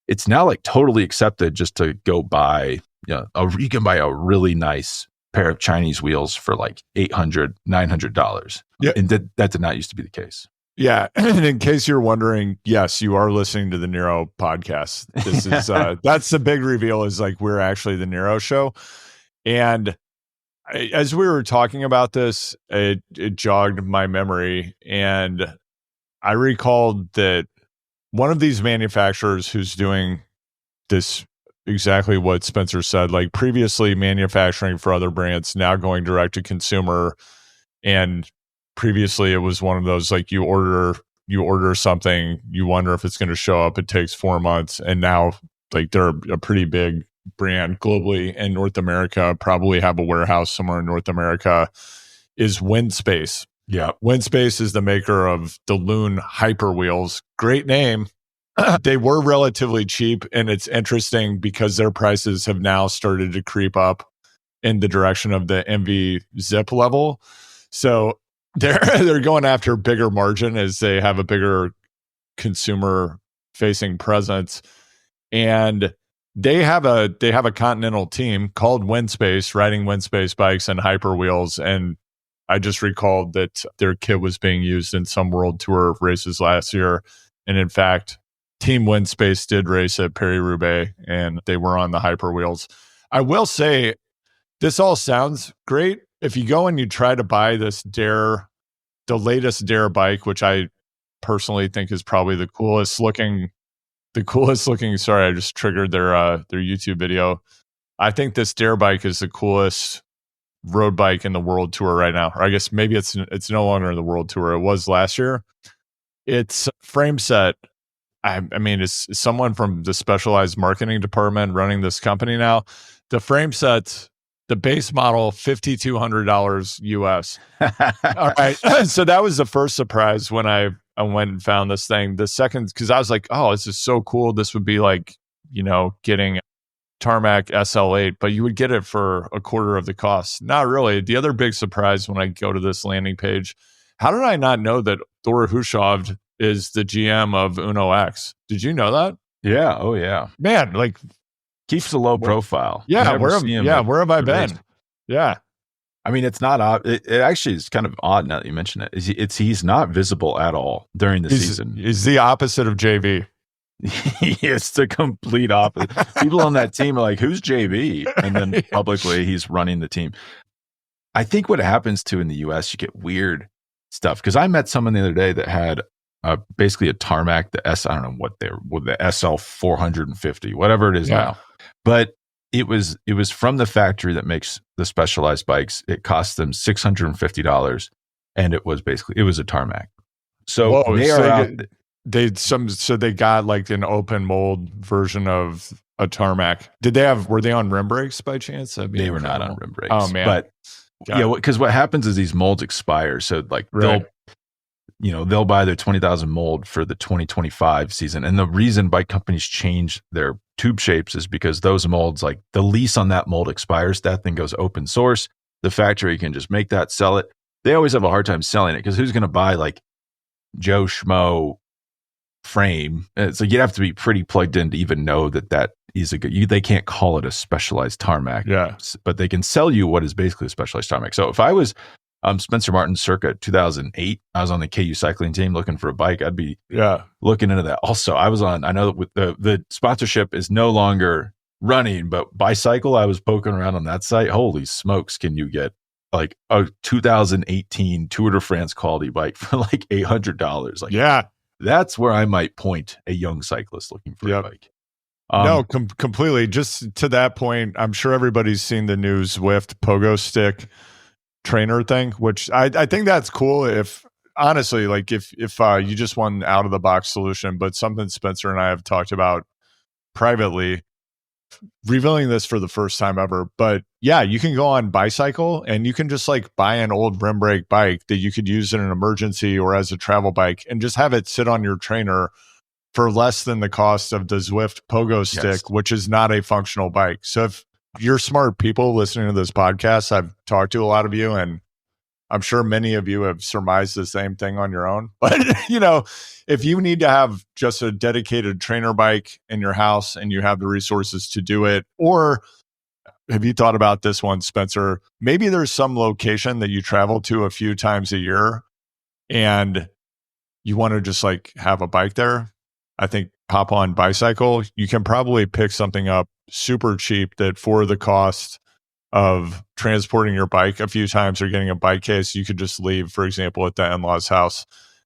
it's now like totally accepted just to go buy, you can buy a really nice pair of Chinese wheels for like $800, $900. Yeah. And that did not used to be the case. Yeah. And in case you're wondering, yes, you are listening to the Nero podcast. This is, that's the big reveal, is like, we're actually the Nero show. And as we were talking about this, it jogged my memory. And I recalled that one of these manufacturers who's doing this, exactly what Spencer said, like previously manufacturing for other brands, now going direct to consumer. And previously it was one of those, like, you order something, you wonder if it's going to show up, it takes 4 months. And now, like, they're a pretty big brand globally in North America, probably have a warehouse somewhere in North America, is WindSpace. Yeah. WindSpace is the maker of the Loon Hyper wheels. Great name. They were relatively cheap, and it's interesting because their prices have now started to creep up in the direction of the MV Zip level. So they're going after bigger margin as they have a bigger consumer facing presence. And they have a continental team called WindSpace, riding WindSpace bikes and hyper wheels. And I just recalled that their kit was being used in some World Tour races last year. And in fact, Team WindSpace did race at Paris-Roubaix, and they were on the hyper wheels. I will say, this all sounds great. If you go and you try to buy this Dare, the latest Dare bike, which I personally think is probably the coolest looking. Sorry, I just triggered their YouTube video. I think this Dare bike is the coolest road bike in the World Tour right now. Or I guess maybe it's no longer in the World Tour. It was last year. It's frame set. I mean, it's someone from the Specialized marketing department running this company now. The frame sets, the base model, $5,200 US. All right. So that was the first surprise when I went and found this thing. The second, because I was like, oh, this is so cool. This would be like, getting Tarmac SL8, but you would get it for a quarter of the cost. Not really. The other big surprise when I go to this landing page, how did I not know that Thor Hushovd is the GM of Uno X. Did you know that? Yeah. Oh, yeah. Man, like keeps a low profile. Yeah. Where have I been? Race. Yeah. I mean, it's not odd. It actually is kind of odd now that you mention it. He's not visible at all during the season. He's the opposite of JV. It's the complete opposite. People on that team are like, who's JV? And then publicly he's running the team. I think what happens too in the US, you get weird stuff. Because I met someone the other day that had basically a tarmac, the I don't know what the SL 450, whatever it is now. But it was from the factory that makes the Specialized bikes. It cost them $650, and it was a tarmac. So they got like an open mold version of a tarmac. Were they on rim brakes by chance? They were not on rim brakes. Oh man. But because what happens is these molds expire. So like they'll buy their 20,000 mold for the 2025 season. And the reason bike companies change their tube shapes is because those molds, like the lease on that mold expires, that thing goes open source. The factory can just make that, sell it. They always have a hard time selling it because who's going to buy like Joe Schmo frame? So you'd have to be pretty plugged in to even know that is a good, they can't call it a Specialized tarmac. Yeah. But they can sell you what is basically a Specialized tarmac. So if I was Spencer Martin circa 2008, I was on the KU cycling team looking for a bike. I'd be looking into that. Also, I know that with the sponsorship is no longer running, but Bicycle, I was poking around on that site. Holy smokes, can you get like a 2018 Tour de France quality bike for like $800? Like, that's where I might point a young cyclist looking for a bike. Completely. Just to that point, I'm sure everybody's seen the new Zwift pogo stick trainer thing, which I think that's cool. If honestly, like if you just want an out of the box solution, but something Spencer and I have talked about privately, revealing this for the first time ever. But yeah, you can go on Bicycle and you can just like buy an old rim brake bike that you could use in an emergency or as a travel bike and just have it sit on your trainer for less than the cost of the Zwift pogo stick, which is not a functional bike. So if you're smart people listening to this podcast, I've talked to a lot of you, and I'm sure many of you have surmised the same thing on your own. But, if you need to have just a dedicated trainer bike in your house and you have the resources to do it, or have you thought about this one, Spencer? Maybe there's some location that you travel to a few times a year and you want to just like have a bike there. I think hop on Bicycle. You can probably pick something up super cheap that for the cost of transporting your bike a few times or getting a bike case, you could just leave, for example, at the in-laws house.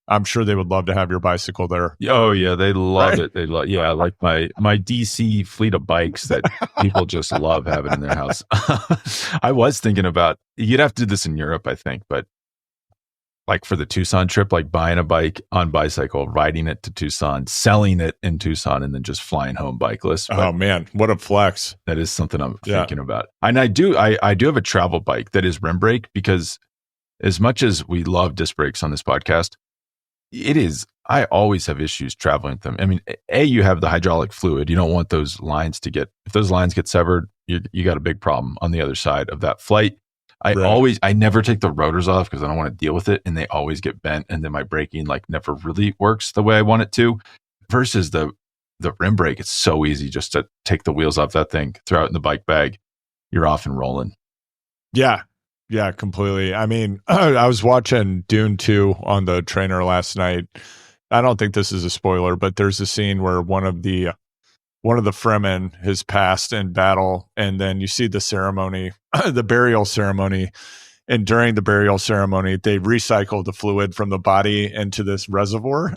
I'm sure they would love to have your bicycle there. Oh yeah, they love it. They love, like my DC fleet of bikes that people just love having in their house. I was thinking about, you'd have to do this in Europe, I think, but like for the Tucson trip, like buying a bike on Bicycle, riding it to Tucson, selling it in Tucson, and then just flying home bikeless. Oh man, what a flex. That is something I'm thinking about. And I do have a travel bike that is rim brake, because as much as we love disc brakes on this podcast, I always have issues traveling with them. I mean, you have the hydraulic fluid. You don't want those lines if those lines get severed, you got a big problem on the other side of that flight. I never take the rotors off because I don't want to deal with it, and they always get bent, and then my braking like never really works the way I want it to. Versus the rim brake, it's so easy just to take the wheels off that thing, throw it in the bike bag, you're off and rolling. Yeah, completely. I mean, I was watching Dune 2 on the trainer last night. I don't think this is a spoiler, but there's a scene where one of the Fremen has passed in battle, and then you see the ceremony, the burial ceremony. And during the burial ceremony, they recycle the fluid from the body into this reservoir.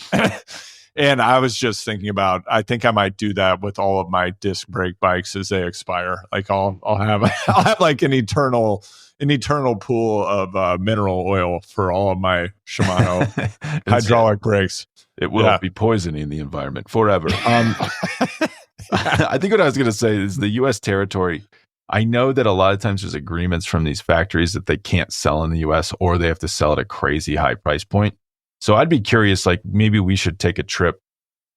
And I was just thinking about, I think I might do that with all of my disc brake bikes as they expire. Like I'll have like an eternal pool of mineral oil for all of my Shimano hydraulic brakes. It will be poisoning the environment forever. I think what I was going to say is the U.S. territory. I know that a lot of times there's agreements from these factories that they can't sell in the U.S. or they have to sell at a crazy high price point. So I'd be curious, like maybe we should take a trip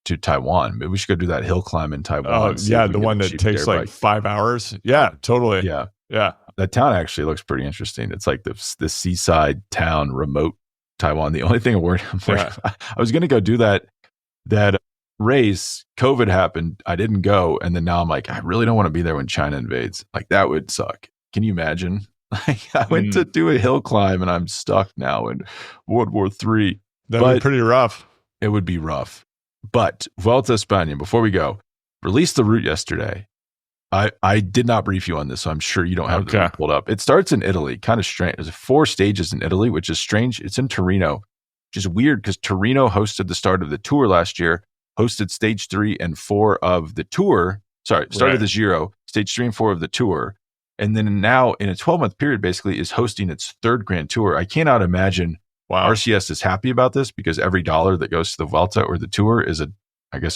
to Taiwan. Maybe we should go do that hill climb in Taiwan. The one that takes like 5 hours. Yeah, totally. Yeah. That town actually looks pretty interesting. It's like the seaside town, remote Taiwan. The only thing I'm worried about, I was going to go do that race. COVID happened. I didn't go. And then now I'm like, I really don't want to be there when China invades. Like, that would suck. Can you imagine? Like, I went to do a hill climb and I'm stuck now in World War III. That'd be pretty rough. It would be rough. But Vuelta España, before we go, released the route yesterday. I did not brief you on this, so I'm sure you don't have the route pulled up. It starts in Italy, kind of strange. There's 4 stages in Italy, which is strange. It's in Torino, which is weird because Torino hosted the start of the Tour last year, hosted stage 3 and 4 of the Tour. Sorry, started the Giro, stage 3 and 4 of the Tour. And then now, in a 12-month period, basically, is hosting its 3rd Grand Tour. I cannot imagine RCS is happy about this because every dollar that goes to the Vuelta or the Tour is a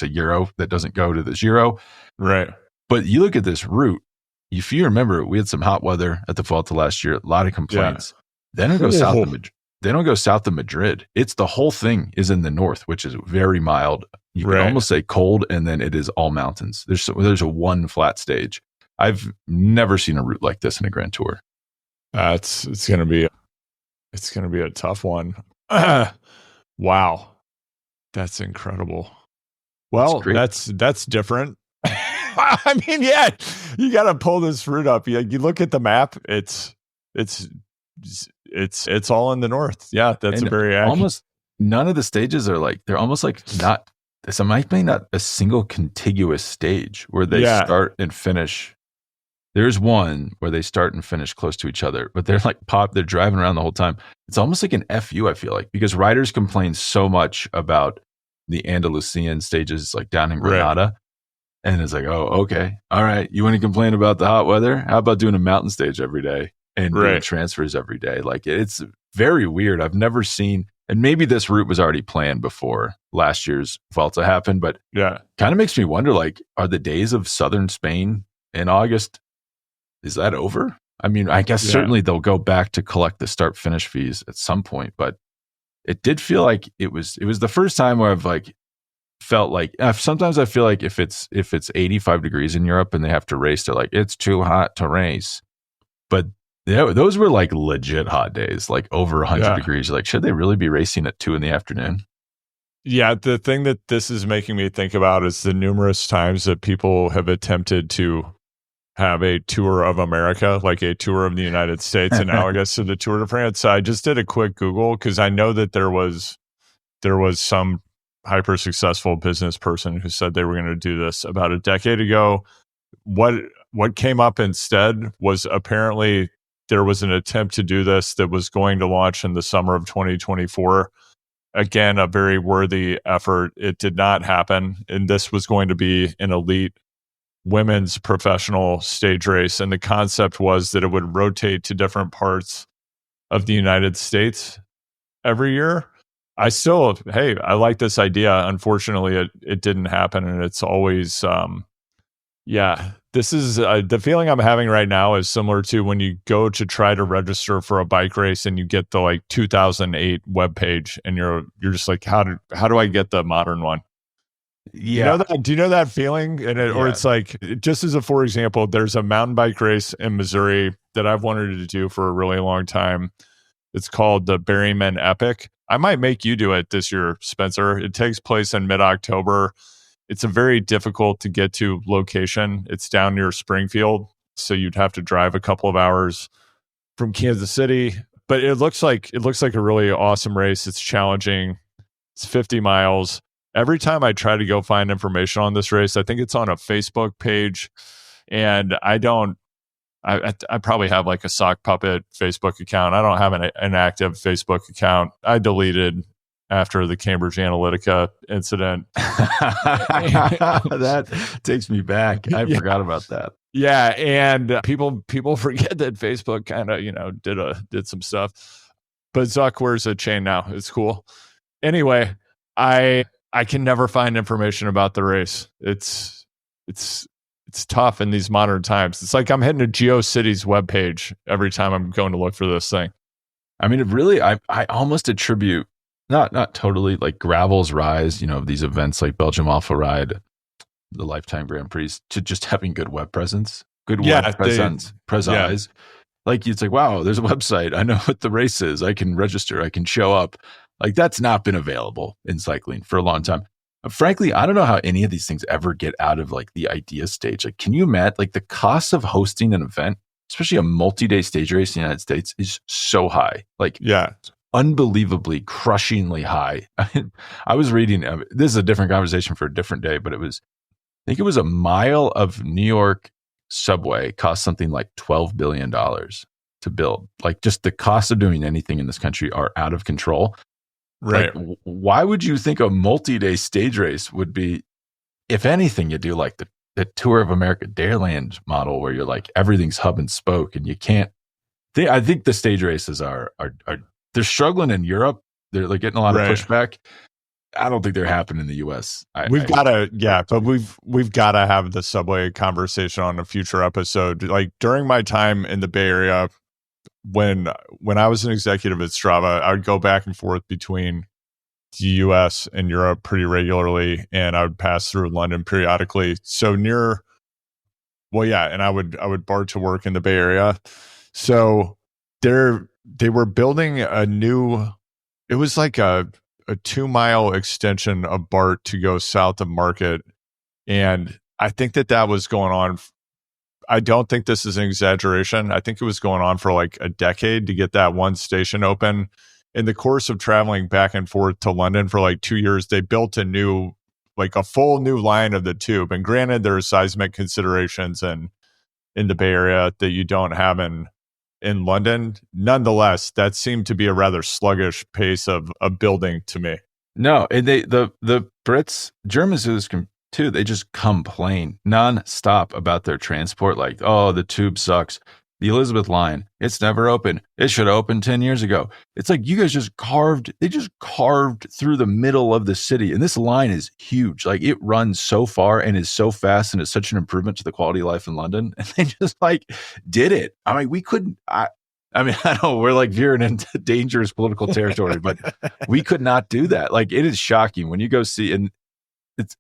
euro that doesn't go to the Giro. Right. But you look at this route, if you remember, we had some hot weather at the Vuelta last year, a lot of complaints. They don't go south of Madrid. They don't go south of Madrid. It's the whole thing is in the north, which is very mild. You can almost say cold, and then it is all mountains. There's a one flat stage. I've never seen a route like this in a Grand Tour. It's gonna be a tough one. Wow, that's incredible. Well, that's different. I mean, yeah, you got to pull this route up. You look at the map. It's all in the north. Yeah, that's very accurate. Almost none of the stages are like, they're almost like not. So might be not a single contiguous stage where they start and finish. There's one where they start and finish close to each other, but they're like they're driving around the whole time. It's almost like an FU, I feel like, because riders complain so much about the Andalusian stages like down in Granada. And it's like, oh, okay. All right. You want to complain about the hot weather? How about doing a mountain stage every day and doing transfers every day? Like, it's very weird. I've never seen, and maybe this route was already planned before last year's Vuelta happened, but kind of makes me wonder, like, are the days of southern Spain in August, is that over? I mean, I guess certainly they'll go back to collect the start finish fees at some point, but it did feel like it was the first time where I've like felt like, sometimes I feel like if it's 85 degrees in Europe and they have to race, they're like, it's too hot to race. But those were like legit hot days, like over 100 degrees. You're like, should they really be racing at 2 p.m? Yeah, the thing that this is making me think about is the numerous times that people have attempted to have a tour of America, like a tour of the United States, analogous to the Tour de France. I just did a quick Google because I know that there was some hyper successful business person who said they were going to do this about a decade ago. What came up instead was apparently there was an attempt to do this that was going to launch in the summer of 2024. Again, a very worthy effort. It did not happen. And this was going to be an elite women's professional stage race. And the concept was that it would rotate to different parts of the United States every year. I like this idea. Unfortunately, it didn't happen. And it's always, this is the feeling I'm having right now is similar to when you go to try to register for a bike race and you get the like 2008 webpage and you're just like, how do I get the modern one? Yeah. Do you know that feeling? Or it's like, just as for example, there's a mountain bike race in Missouri that I've wanted to do for a really long time. It's called the Berryman Epic. I might make you do it this year, Spencer. It takes place in mid-October. It's a very difficult to get to location. It's down near Springfield, so you'd have to drive a couple of hours from Kansas City. But it looks like a really awesome race. It's challenging. It's 50 miles. Every time I try to go find information on this race, I think it's on a Facebook page, and I probably have like a sock puppet Facebook account. I don't have an active Facebook account. I deleted after the Cambridge Analytica incident. That takes me back. I forgot about that. Yeah, and people forget that Facebook kind of, did some stuff. But Zuck wears a chain now. It's cool. Anyway, I can never find information about the race. It's tough in these modern times. It's like I'm hitting a GeoCities webpage every time I'm going to look for this thing. I mean, it really, I almost attribute, not totally, like Gravel's rise, these events like Belgium Alpha Ride, the Lifetime Grand Prix, to just having good web presence, good web presence. Like, it's like, wow, there's a website. I know what the race is. I can register. I can show up. Like, that's not been available in cycling for a long time. Frankly, I don't know how any of these things ever get out of like the idea stage. Like, can you imagine like the cost of hosting an event, especially a multi-day stage race in the United States, is so high. Like, Yeah. unbelievably, crushingly high. I was reading, this is a different conversation for a different day, but I think it was a mile of New York subway cost something like $12 billion to build. Like, just the cost of doing anything in this country are out of control. Right. Like, why would you think a multi-day stage race would be, if anything, you do like the Tour of America Dairyland model where you're like, everything's hub and spoke and you can't, I think the stage races are they're struggling in Europe. They're like getting a lot of pushback. I don't think they're happening in the US. We've got to have the subway conversation on a future episode. Like, during my time in the Bay Area, when I was an executive at Strava, I would go back and forth between the US and Europe pretty regularly, and I would pass through London periodically. So and I would BART to work in the Bay Area. So they were building a new, it was like a 2-mile extension of BART to go south of Market. And I think that was going on. I don't think this is an exaggeration. I think it was going on for like a decade to get that one station open. In the course of traveling back and forth to London for like 2 years, they built a full new line of the tube. And granted, there are seismic considerations in the Bay Area that you don't have in London. Nonetheless, that seemed to be a rather sluggish pace of building to me. No, and the Brits, Germans do this too. They just complain nonstop about their transport. Like, oh, the tube sucks. The Elizabeth line, it's never open. It should open 10 years ago. It's like, you guys just carved through the middle of the city. And this line is huge. Like, it runs so far and is so fast and is such an improvement to the quality of life in London. And they just like did it. I mean, we couldn't, I know we're like veering into dangerous political territory, but we could not do that. Like, it is shocking when you go see, and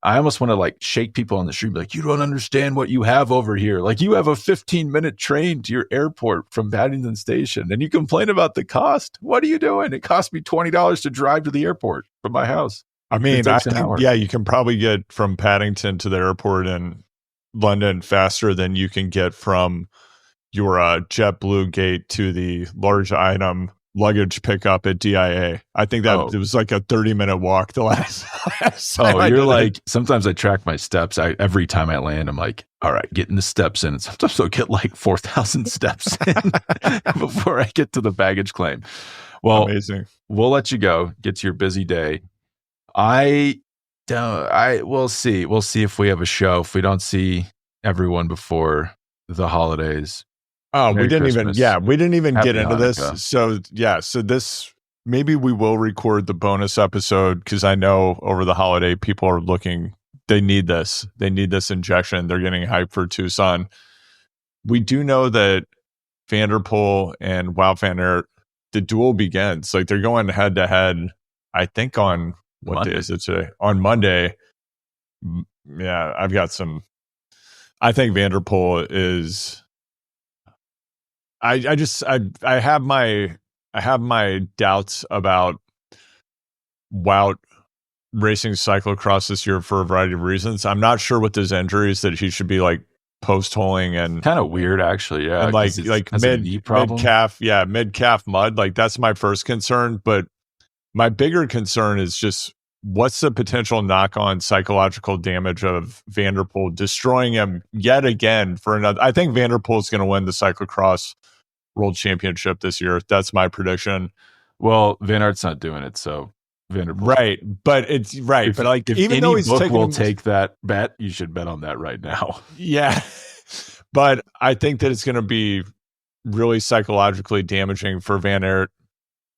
I almost want to like shake people on the street, be like, you don't understand what you have over here. Like, you have a 15-minute train to your airport from Paddington Station and you complain about the cost. What are you doing? It cost me $20 to drive to the airport from my house. I mean, you can probably get from Paddington to the airport in London faster than you can get from your JetBlue gate to the large item luggage pickup at DIA. I think that it was like a 30-minute walk the last time. You're like, sometimes I track my steps. Every time I land, I'm like, all right, getting the steps in. And sometimes I'll get like 4,000 steps in before I get to the baggage claim. Well, amazing. We'll let you go. Get to your busy day. We'll see. We'll see if we have a show. If we don't see everyone before the holidays. Oh, we didn't even Happy get into Hanukkah. this. So this, maybe we will record the bonus episode, because I know over the holiday people are looking, they need this injection. They're getting hyped for Tucson. We do know that Van der Poel and Wout van Aert, the duel begins. Like, they're going head to head, I think on Monday. Day is it today? On Monday. Yeah, I think Van der Poel is, I have my doubts about Wout racing cyclocross this year for a variety of reasons. I'm not sure with his injuries that he should be like post-holing and kind of weird, actually. Yeah, and like mid calf mud. Like, that's my first concern. But my bigger concern is just, what's the potential knock-on psychological damage of Van der Poel destroying him yet again for another? I think Van der Poel is going to win the cyclocross world championship this year. That's my prediction. Well, Van Aert's not doing it, so Van der Poel. Right, but it's right. But like, even though he's take that bet, you should bet on that right now. Yeah, but I think that it's going to be really psychologically damaging for Van Aert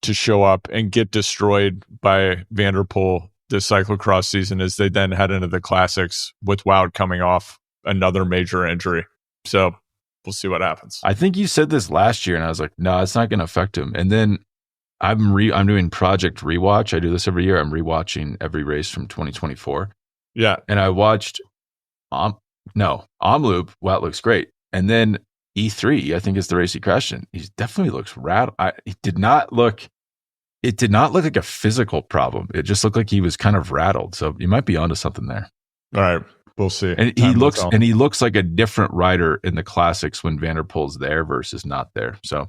to show up and get destroyed by Van der Poel this cyclocross season, as they then head into the classics with Wout coming off another major injury. So we'll see what happens. I think you said this last year, and I was like, no, it's not going to affect him. And then I'm doing Project Rewatch. I do this every year. I'm rewatching every race from 2024. Yeah. And I watched Omloop. Wout looks great. And then E3, I think is the race he crashed in. He definitely looks rattled. It did not look like a physical problem. It just looked like he was kind of rattled. So you might be onto something there. All right, we'll see. And he looks like a different rider in the classics when Van der Poel's there versus not there. So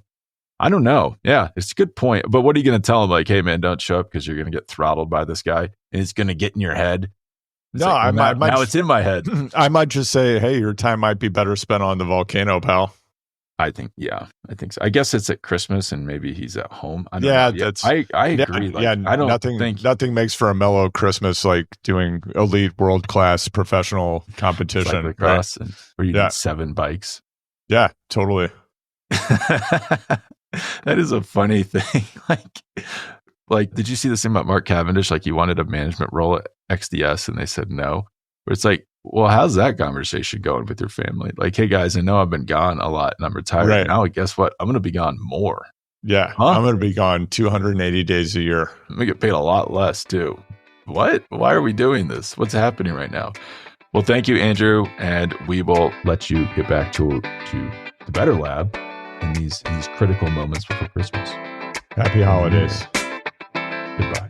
I don't know. Yeah, it's a good point. But what are you going to tell him? Like, hey man, don't show up because you're going to get throttled by this guy, and it's going to get in your head. It's now it's in my head. I might just say, hey, your time might be better spent on the volcano, pal. I think so. I guess it's at Christmas and maybe he's at home. I agree. Nothing makes for a mellow Christmas like doing elite world class professional competition. Cyclocross, where you need 7 bikes. Yeah, totally. That is a funny thing. Like, did you see this thing about Mark Cavendish? Like, he wanted a management role at XDS and they said no. But it's like, well, how's that conversation going with your family? Like, hey guys, I know I've been gone a lot and I'm retired now. Guess what? I'm going to be gone more. Yeah. I'm going to be gone 280 days a year. I'm going to get paid a lot less too. What? Why are we doing this? What's happening right now? Well, thank you, Andrew. And we will let you get back to the Better Lab in these critical moments before Christmas. Happy holidays. Goodbye.